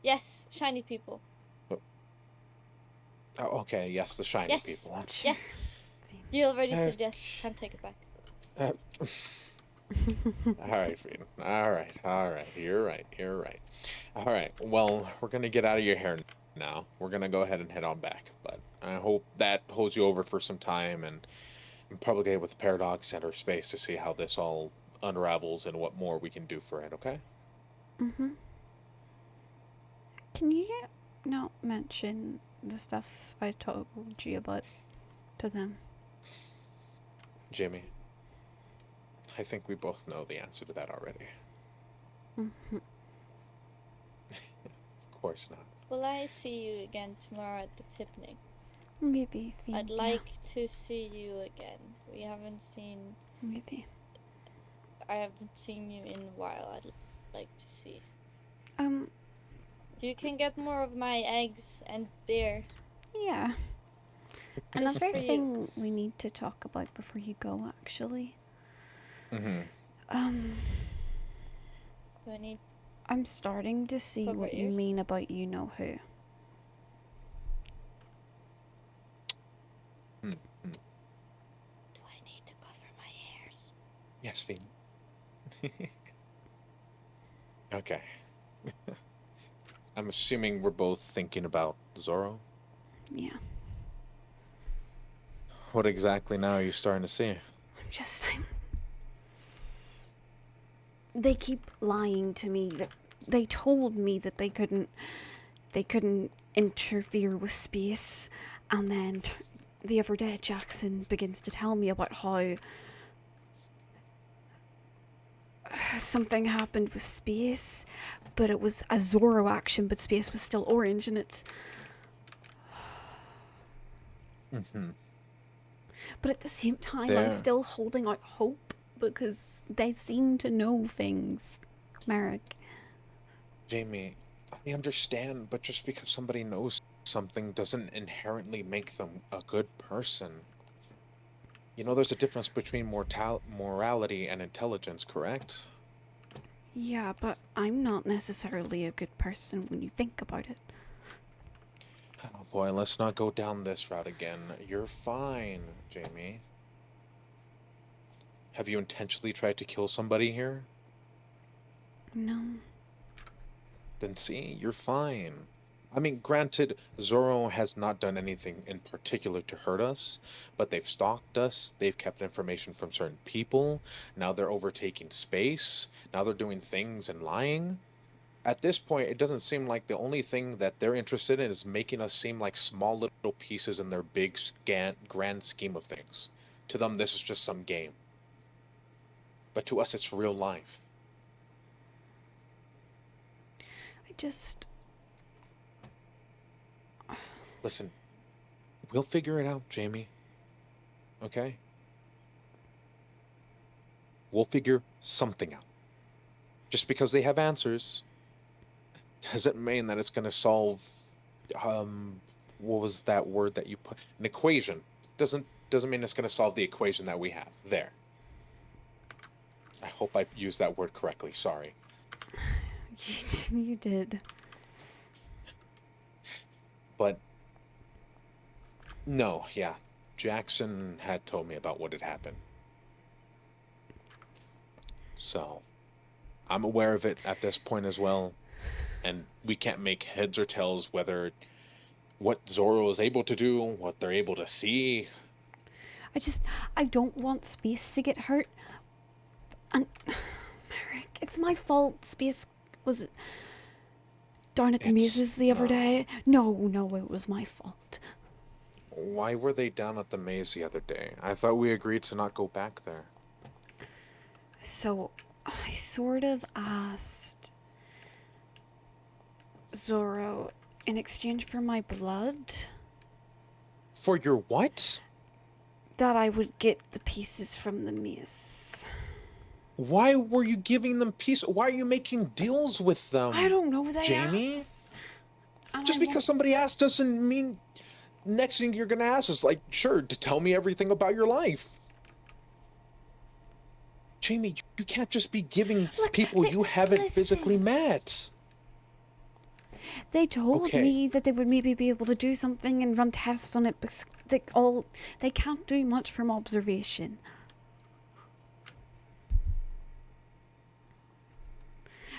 yes, shiny people. Oh, okay. Yes, the shiny Yes. people. Yes. You already Uh, said yes. Can't take it back. All right, Frieden. All right. You're right. All right. Well, we're gonna get out of your hair now. We're gonna go ahead and head on back. But I hope that holds you over for some time, and probably get with Paradox Center Space to see how this all unravels and what more we can do for it. Okay? Mm-hmm. Can you not mention the stuff I told you about to them? Jimmy, I think we both know the answer to that already. Mm-hmm. Of course not. Will I see you again tomorrow at the picnic? Maybe. I'd like to see you again. We haven't seen. Maybe. I haven't seen you in a while. I'd like to see. Um, You can get more of my eggs and beer. yeah. Just Another for you. thing we need to talk about before you go, actually. Mm-hmm. Do I need I'm starting to see Cover what you ears? mean about you know who. Mm-hmm. Do I need to cover my ears? Yes, Fiend. Okay. I'm assuming we're both thinking about Zoro. Yeah. What exactly now are you starting to see? I'm they keep lying to me that they told me that they couldn't interfere with space, and then the other day Jackson begins to tell me about how something happened with space, but it was a Zoro action, but space was still orange, and it's Mm-hmm. but at the same time There. I'm still holding out hope because they seem to know things. Merrick. Jamie, I understand, but just because somebody knows something doesn't inherently make them a good person. You know, there's a difference between morality and intelligence, correct? Yeah, but I'm not necessarily a good person when you think about it. Oh boy, let's not go down this route again. You're fine, Jamie. Have you intentionally tried to kill somebody here? No. Then see, you're fine. I mean, granted, Zoro has not done anything in particular to hurt us, but they've stalked us, they've kept information from certain people, now they're overtaking space, now they're doing things and lying. At this point, it doesn't seem like the only thing that they're interested in is making us seem like small little pieces in their big, grand scheme of things. To them, this is just some game. But to us, it's real life. I just... Listen, we'll figure it out, Jamie. Okay? We'll figure something out. Just because they have answers doesn't mean that it's going to solve what was that word that you put? An equation. Doesn't mean it's going to solve the equation that we have. There. I hope I used that word correctly. Sorry. You did. But no, yeah. Jackson had told me about what had happened. So, I'm aware of it at this point as well. And we can't make heads or tails whether what Zoro is able to do, what they're able to see. I don't want space to get hurt. And, Merrick, it's my fault. Space was down at the mazes the other day. No, it was my fault. Why were they down at the maze the other day? I thought we agreed to not go back there. So, I sort of asked Zoro in exchange for my blood For your what? that I would get the pieces from the maze. Why were you giving them peace? Why are you making deals with them? I don't know, they Jamie? asked. And Just because somebody asked doesn't mean next thing you're gonna ask is like, sure, to tell me everything about your life. Jamie, you can't just be giving people you haven't physically met. They told me that they would maybe be able to do something and run tests on it, but they can't do much from observation.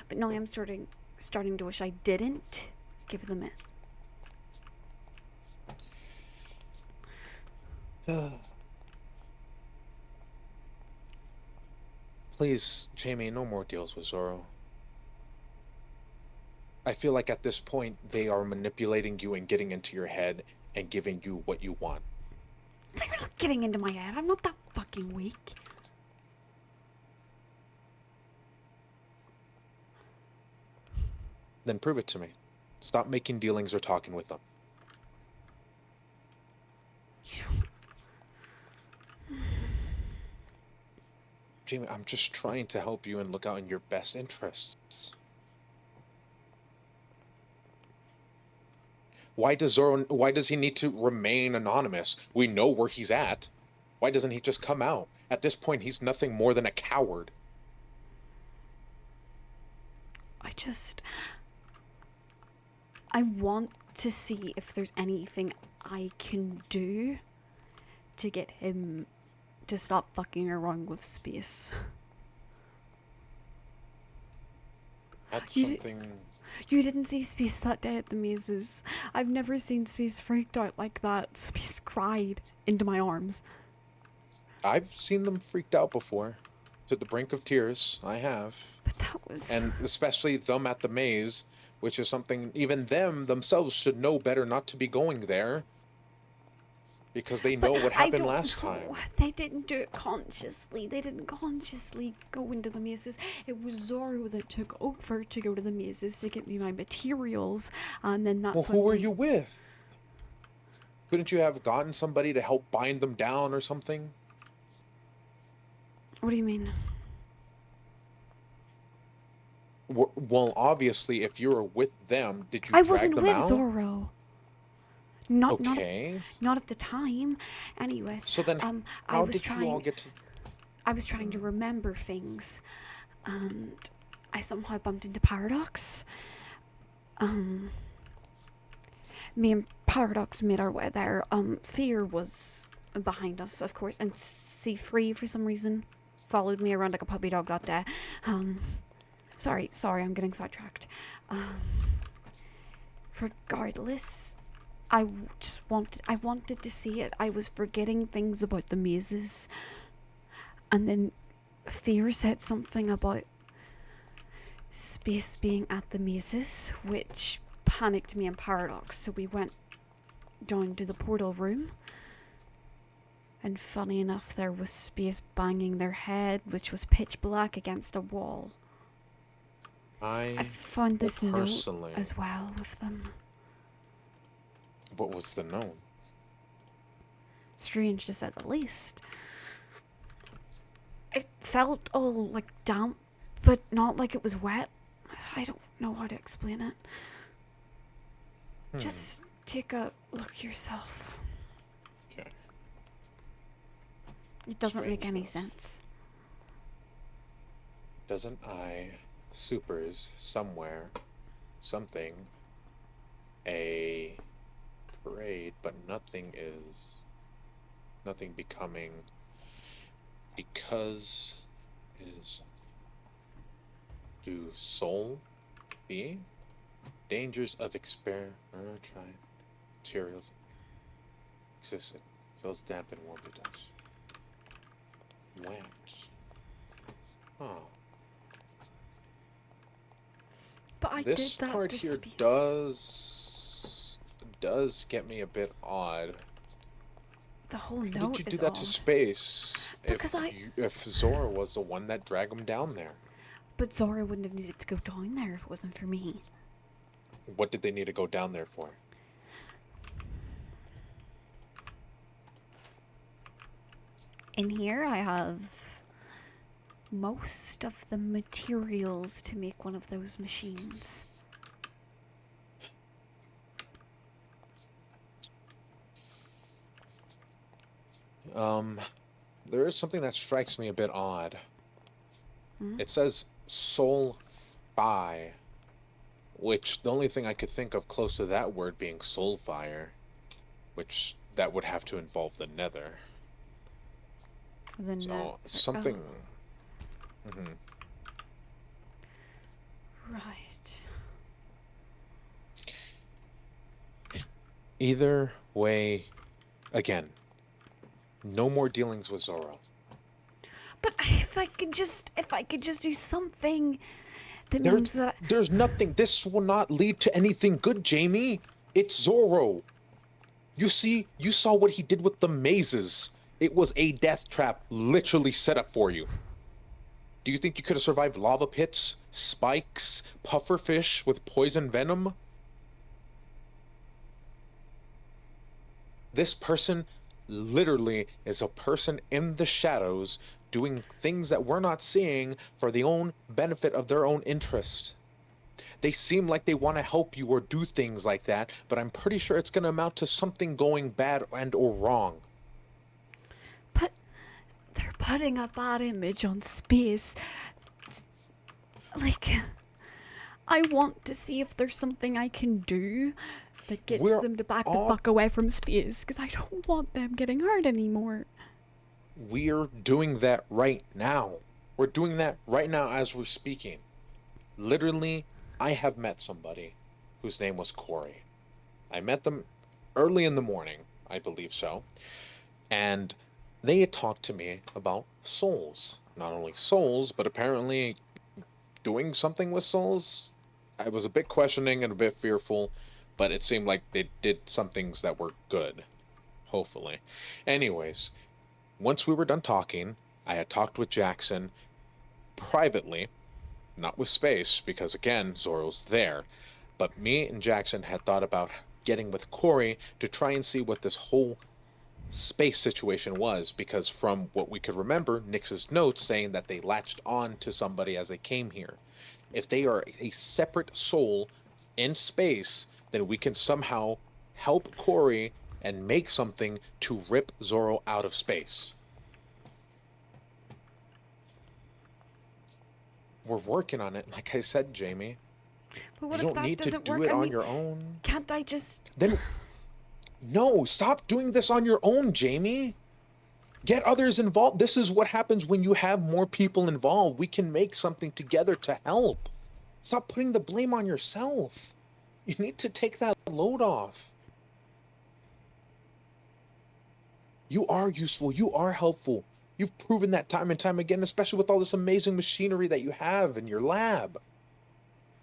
But now I'm starting to wish I didn't give them it. Please, Jamie, no more deals with Zoro. I feel like at this point they are manipulating you and getting into your head and giving you what you want. They're not getting into my head. I'm not that fucking weak. Then prove it to me. Stop making dealings or talking with them. Jamie, I'm just trying to help you and look out in your best interests. Why does he need to remain anonymous? We know where he's at. Why doesn't he just come out? At this point, he's nothing more than a coward. I want to see if there's anything I can do to get him to stop fucking around with space. That's You- something... You didn't see Space that day at the mazes. I've never seen Space freaked out like that. Space cried into my arms. I've seen them freaked out before. To the brink of tears. I have. But that was... And especially them at the maze, which is something even them themselves should know better not to be going there. Because they know But what I happened don't last know. time. They didn't do it consciously. They didn't consciously go into the mazes. It was Zorro that took over to go to the mazes to get me my materials, and then that's Well, when who were they- you with? Couldn't you have gotten somebody to help bind them down or something? What do you mean? Well, obviously, if you were with them, did you I drag wasn't them with out? Zorro. Not Okay. not at the time. Anyways, So then, I how was did you all trying. get to... I was trying to remember things, and I somehow bumped into Paradox. Me and Paradox made our way there. Fear was behind us, of course, and C3 for some reason followed me around like a puppy dog that day. Sorry, I'm getting sidetracked. Regardless, I wanted to see it. I was forgetting things about the mazes. And then Fear said something about Space being at the mazes, which panicked me and Paradox, so we went down to the portal room. And funny enough, there was Space banging their head, which was pitch black against a wall. I found this note personally... as well with them. What was the note? Strange to say the least. It felt all like damp, but not like it was wet. I don't know how to explain it. Just take a look yourself. Okay. It doesn't make Strange any notes. sense. Doesn't I supers somewhere something a parade, but nothing becoming because is do soul being dangers of materials exist. It feels damp and won't be touched. Wet. Huh. But I This did that part to here Space. does get me a bit odd. The whole Why note did you do is that odd. to Space? Because If Zora was the one that dragged him down there, But Zora wouldn't have needed to go down there if it wasn't for me. what did they need to go down there for? In here, I have most of the materials to make one of those machines. There is something that strikes me a bit odd. Hmm? It says soul fi, which the only thing I could think of close to that word being soul fire, which that would have to involve the nether. The So something. Mhm. Right. Either way, again, no more dealings with Zoro. But if I could just do something that means that There's nothing. This will not lead to anything good, Jamie. It's Zoro. You saw what he did with the mazes. It was a death trap literally set up for you. Do you think you could have survived lava pits, spikes, pufferfish with poison venom? This person literally is a person in the shadows doing things that we're not seeing for the own benefit of their own interest. They seem like they want to help you or do things like that, but I'm pretty sure it's going to amount to something going bad and or wrong. But they're putting a bad image on space. Like, I want to see if there's something I can do that gets We're them to back the all- fuck away from space, because I don't want them getting hurt anymore. We're doing that right now. We're doing that right now as we're speaking. Literally, I have met somebody whose name was Corey. I met them early in the morning, I believe so. And they had talked to me about souls. Not only souls, but apparently doing something with souls. I was a bit questioning and a bit fearful, but it seemed like they did some things that were good. Hopefully. Anyways, once we were done talking, I had talked with Jackson privately, not with Space, because again, Zoro's there. But me and Jackson had thought about getting with Corey to try and see what this whole space situation was, because from what we could remember, Nyx's notes saying that they latched on to somebody as they came here. If they are a separate soul in space, then we can somehow help Corey and make something to rip Zoro out of space. We're working on it, like I said, Jamie. But what You if don't that need to doesn't do work? it I on mean, your own. can't I just... Then, no, stop doing this on your own, Jamie. Get others involved. This is what happens when you have more people involved. We can make something together to help. Stop putting the blame on yourself. You need to take that load off. You are useful. You are helpful. You've proven that time and time again, especially with all this amazing machinery that you have in your lab.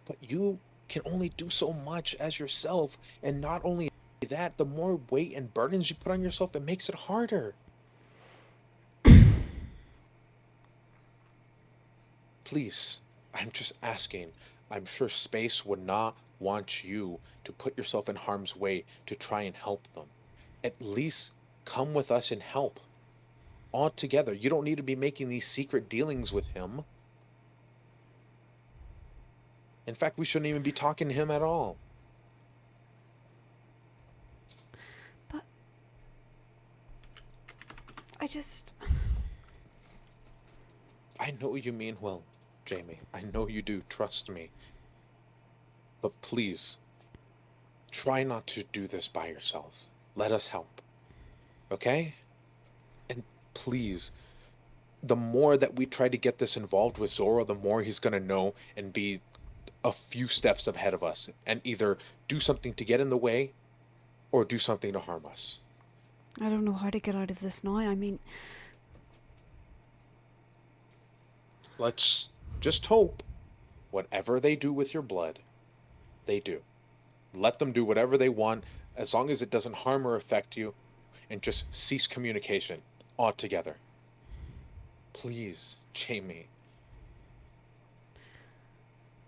But you can only do so much as yourself, and not only that, the more weight and burdens you put on yourself, it makes it harder. Please, I'm just asking. I'm sure Space would not want you to put yourself in harm's way to try and help them. At least come with us and help. All together. You don't need to be making these secret dealings with him. In fact, we shouldn't even be talking to him at all. But... I just... I know you mean well, Jamie. I know you do. Trust me. But please, try not to do this by yourself. Let us help. Okay? And please, the more that we try to get this involved with Zoro, the more he's going to know and be a few steps ahead of us and either do something to get in the way or do something to harm us. I don't know how to get out of this now. I mean... Let's just hope whatever they do with your blood, they do. Let them do whatever they want as long as it doesn't harm or affect you, and just cease communication altogether. Please, Jamie.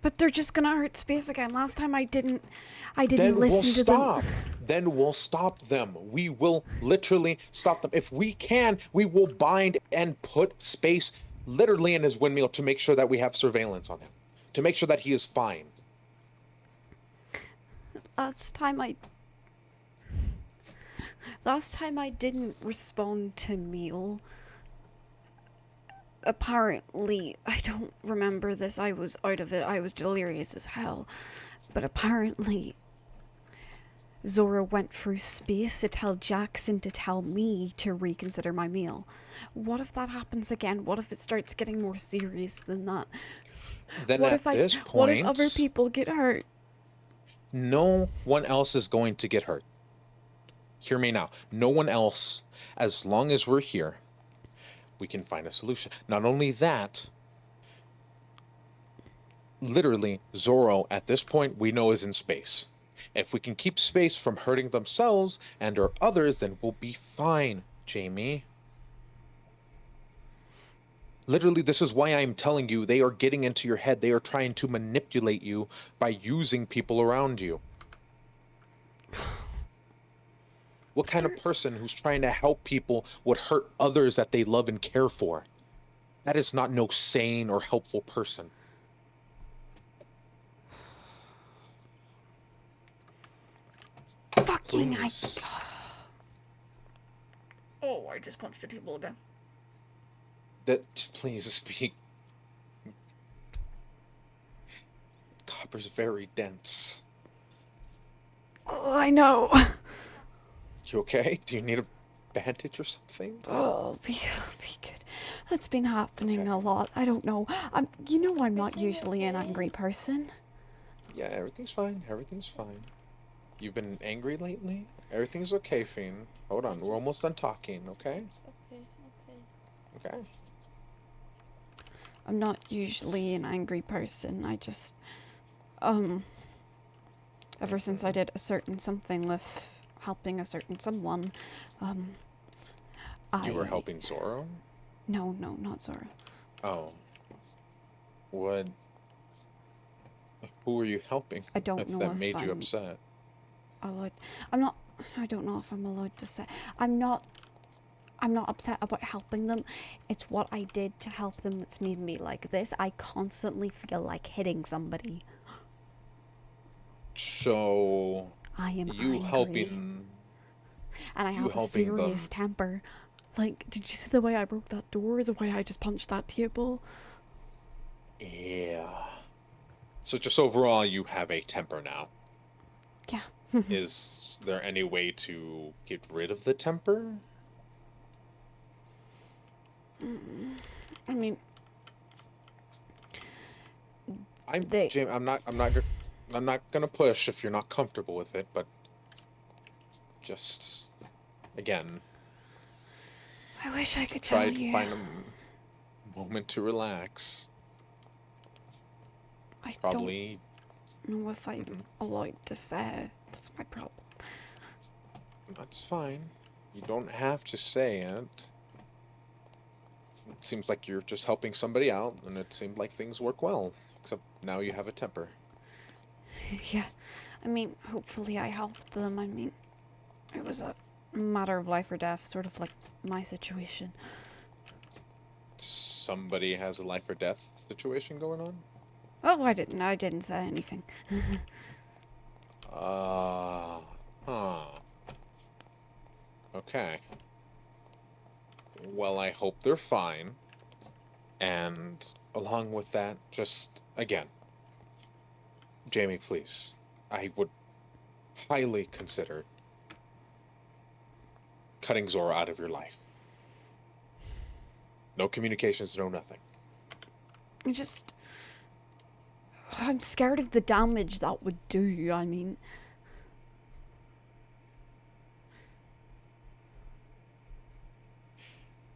But they're just gonna hurt Space again. Last time I didn't Then we'll listen to stop. them. Then we'll stop them. We will literally stop them. If we can, we will bind and put Space literally in his windmill to make sure that we have surveillance on him. To make sure that he is fine. Last time I didn't respond to Meal. Apparently, I don't remember this. I was out of it. I was delirious as hell. But apparently, Zoro went through Space to tell Jackson to tell me to reconsider my meal. What if that happens again? What if it starts getting more serious than that? Then What at this what point, if other people get hurt? no one else is going to get hurt. Hear me now. No one else, as long as we're here, we can find a solution. Not only that, literally, Zoro, at this point, we know is in space. If we can keep Space from hurting themselves and or others, then we'll be fine, Jamie. Literally, this is why I'm telling you, they are getting into your head. They are trying to manipulate you by using people around you. What kind of person who's trying to help people would hurt others that they love and care for? That is not no sane or helpful person. Fucking Please. Oh, I just punched the table again. Please speak. Copper's very dense. Oh, I know. You okay? Do you need a bandage or something? Oh, be good. That's been happening Okay. a lot. I don't know. I'm not Everything usually an okay? angry person. Yeah, everything's fine. Everything's fine. You've been angry lately? Everything's okay, Fiend. Hold on, we're almost done talking, okay? Okay, okay. Okay. I'm not usually an angry person. I just, ever since I did a certain something with helping a certain someone, You were helping Zoro? No, not Zora. Oh. What? Who were you helping I don't with know that if made you I'm upset? allowed. I don't know if I'm allowed to say. I'm not upset about helping them. It's what I did to help them that's made me like this. I constantly feel like hitting somebody. So I am you angry. helping And I you have a helping serious them. temper. Like, did you see the way I broke that door? The way I just punched that table? Yeah. So just overall you have a temper now. Yeah. Is there any way to get rid of the temper? I mean, James, I'm not gonna push if you're not comfortable with it, but just again, I wish I could try tell to you. find a moment to relax. I Probably. don't know if I'm Mhm. allowed to say. That's my problem. That's fine. You don't have to say it. It seems like you're just helping somebody out, and it seemed like things work well. Except now you have a temper. Yeah. I mean, hopefully I helped them. I mean, it was a matter of life or death, sort of like my situation. Somebody has a life or death situation going on? Oh, I didn't say anything. Uh, huh. Okay. Well, I hope they're fine. And along with that, just again, Jamie, please, I would highly consider cutting Zora out of your life. No communications, no nothing. I'm scared of the damage that would do. I mean,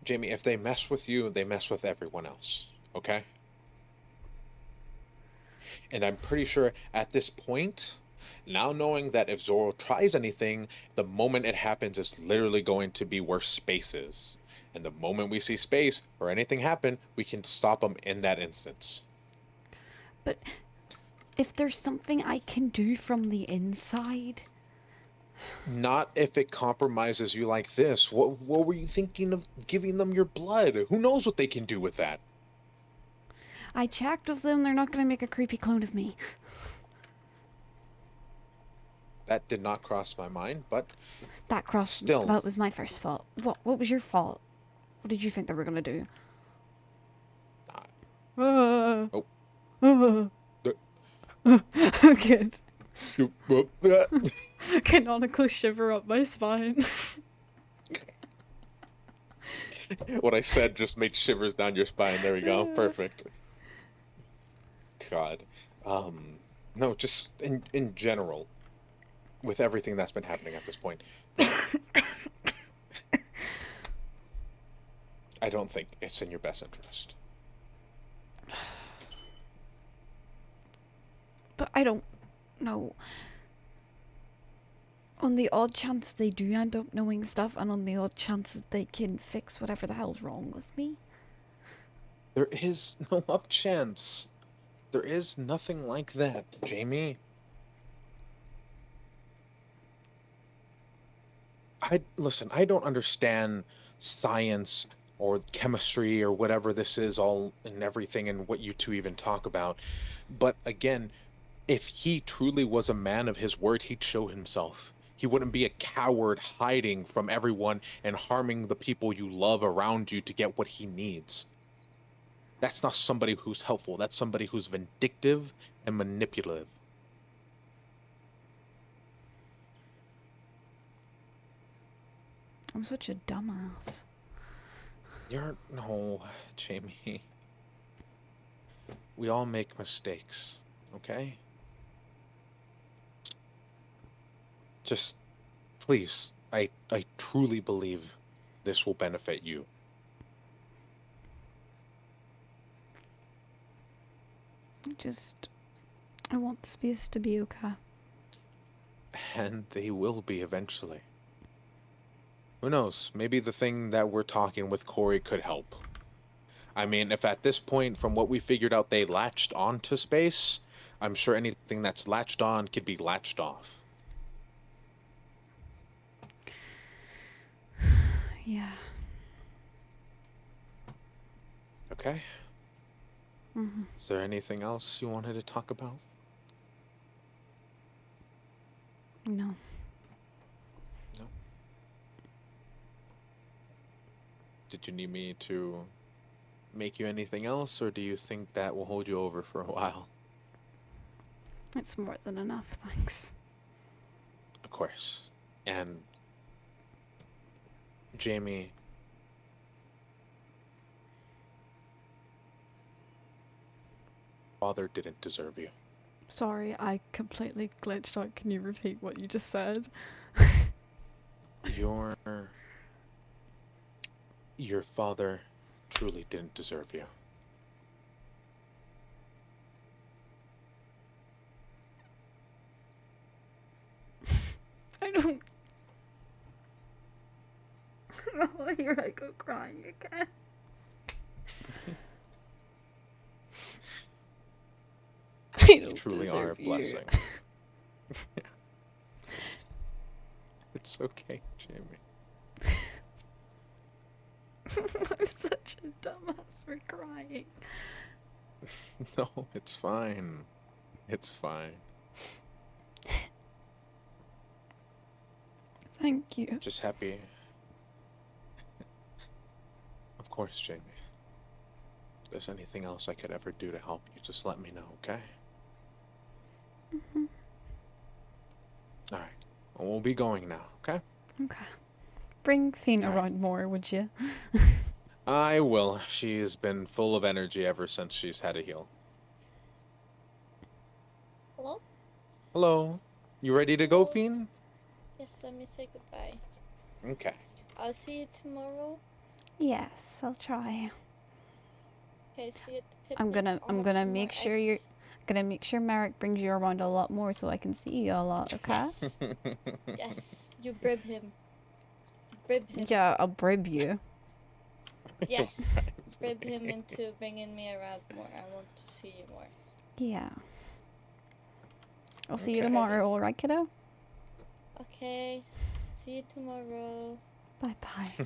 Jamie, if they mess with you, they mess with everyone else, okay? And I'm pretty sure at this point, now knowing that if Zoro tries anything, the moment it happens is literally going to be where space is. And the moment we see space or anything happen, we can stop them in that instance. but if there's something I can do from the inside. Not if it compromises you like this. What were you thinking of giving them your blood? Who knows what they can do with that? I checked with them, they're not gonna make a creepy clone of me. That did not cross my mind, but That still. was my first fault. What was your fault? What did you think they were gonna do? Oh. Good. Canonical shiver up my spine. What I said just made shivers down your spine. There we go. Perfect. God. No, just in general, with everything that's been happening at this point, I don't think it's in your best interest. But I don't know. On the odd chance they do end up knowing stuff, and on the odd chance that they can fix whatever the hell's wrong with me. There is no up chance. There is nothing like that, Jamie. Listen, I don't understand science or chemistry or whatever this is, all and everything, and what you two even talk about. But again, if he truly was a man of his word, he'd show himself. He wouldn't be a coward hiding from everyone and harming the people you love around you to get what he needs. That's not somebody who's helpful. That's somebody who's vindictive and manipulative. I'm such a dumbass. No, Jamie. We all make mistakes, okay? Just, please, I truly believe this will benefit you. I want space to be okay. And they will be eventually. Who knows? Maybe the thing that we're talking with Corey could help. I mean, if at this point, from what we figured out, they latched onto space, I'm sure anything that's latched on could be latched off. Yeah. Okay? Mm-hmm. Is there anything else you wanted to talk about? No. No? Did you need me to make you anything else, or do you think that will hold you over for a while? It's more than enough, thanks. Of course. And Jamie, father didn't deserve you. Sorry, I completely glitched out. Can you repeat what you just said? Your father truly didn't deserve you. I don't... Oh, here I go crying again. I You don't truly deserve are a you. blessing. It's okay, Jamie. I'm such a dumbass for crying. No, it's fine. It's fine. Thank you. Just happy. Of course, Jamie. If there's anything else I could ever do to help you, just let me know, okay? Mm-hmm. Alright. Well, we'll be going now, okay? Okay. Bring Fiona Alright. around more, would you? I will. She's been full of energy ever since she's had a heal. Hello? Hello. You ready to go, Fiend? Yes, let me say goodbye. Okay. I'll see you tomorrow. Yes, I'll try. Okay, see you at the I'm picnic. gonna I'll have gonna some make more sure eggs. gonna make sure Marek brings you around a lot more so I can see you a lot, okay? Yes. Yes. You brib him. Brib him. Yeah, I'll brib you. Yes. Brib him into bringing me around more. I want to see you more. Yeah. I'll see you Okay. tomorrow, alright, kiddo? Okay. See you tomorrow. Bye bye.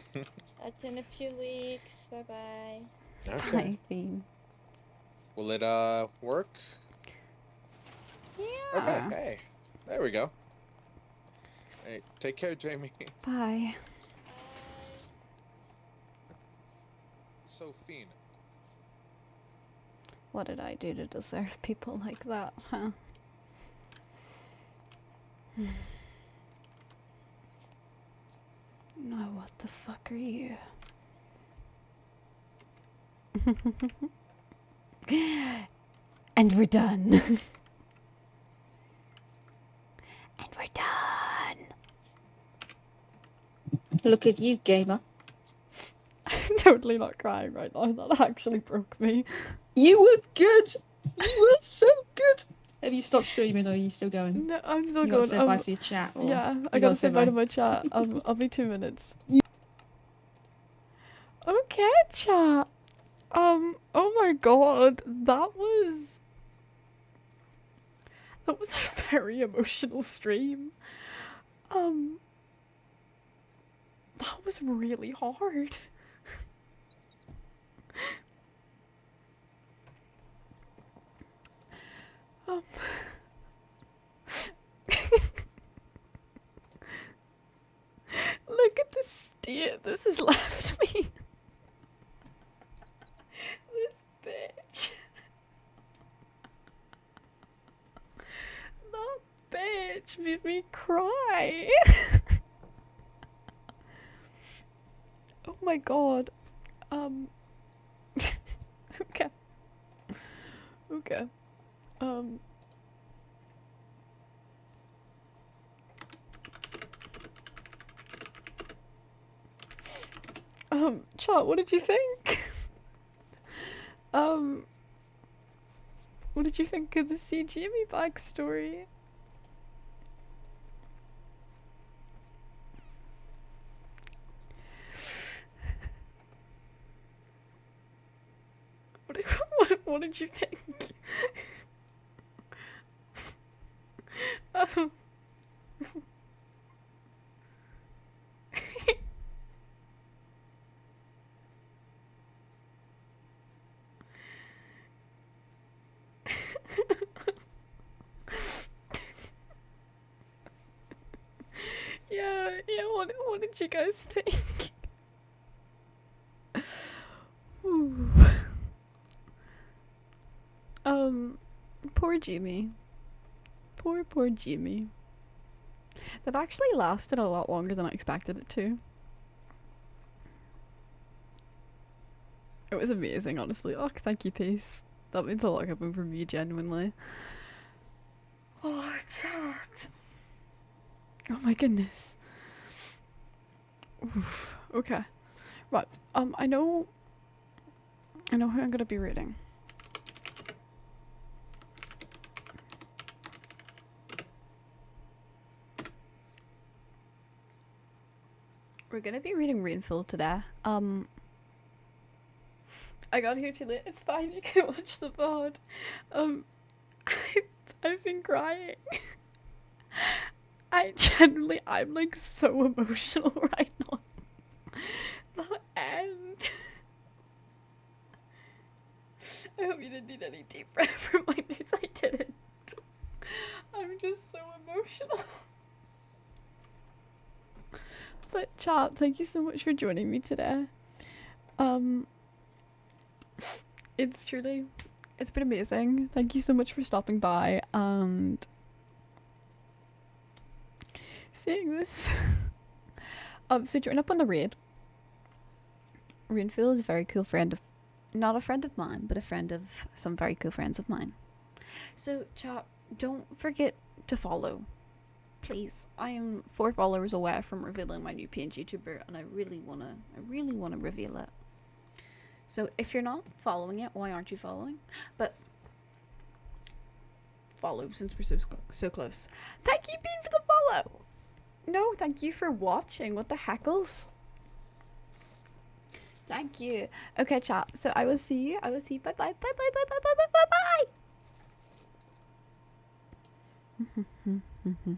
That's in a few weeks. Bye bye. Okay. Bye, Fiend. Will it, work? Yeah. Okay, hey. There we go. Hey, take care, Jamie. Bye. So, Fiend. What did I do to deserve people like that, huh? No, what the fuck are you? And we're done. And we're done. Look at you, gamer. I'm totally not crying right now. That actually broke me. You were good. You were so good. Have you stopped streaming or are you still going? No, I'm still You gotta going. say bye to your chat. Or Yeah, I you gotta say bye to bye. my chat. I'll be 2 minutes. Okay, chat. Oh my god, that was a very emotional stream. That was really hard. Um. Look at the state this has left me. This bitch. That bitch made me cry. Oh my god. Okay. Okay. Chat, what did you think? What did you think of the CGME backstory? What did you think? um, yeah, what did you guys think? Ooh. Poor Jimmy. Poor Jimmy. That actually lasted a lot longer than I expected it to. It was amazing, honestly. Oh, thank you, Peace. That means a lot coming from you, genuinely. Oh, chat. Oh my goodness. Oof. Okay. Right. I know who I'm gonna be reading. We're gonna be reading Rainfall today. I got here too late. It's fine. You can watch the VOD. I've been crying. I'm like so emotional right now. The end. I hope you didn't need any deep breath reminders. I didn't. I'm just so emotional. But chat, thank you so much for joining me today. It's been amazing. Thank you so much for stopping by and seeing this. So join up on the raid. Rainfield is a very cool friend of, not a friend of mine, but a friend of some very cool friends of mine. So chat, don't forget to follow. Please, I am 4 followers away from revealing my new PNG YouTuber, and I really wanna reveal it. So if you're not following it, why aren't you following? But follow since we're so close. Thank you, Bean, for the follow. No, thank you for watching. What the heckles? Thank you. Okay, chat. So I will see you. Bye bye. Bye bye. Bye bye. Bye bye. Bye bye.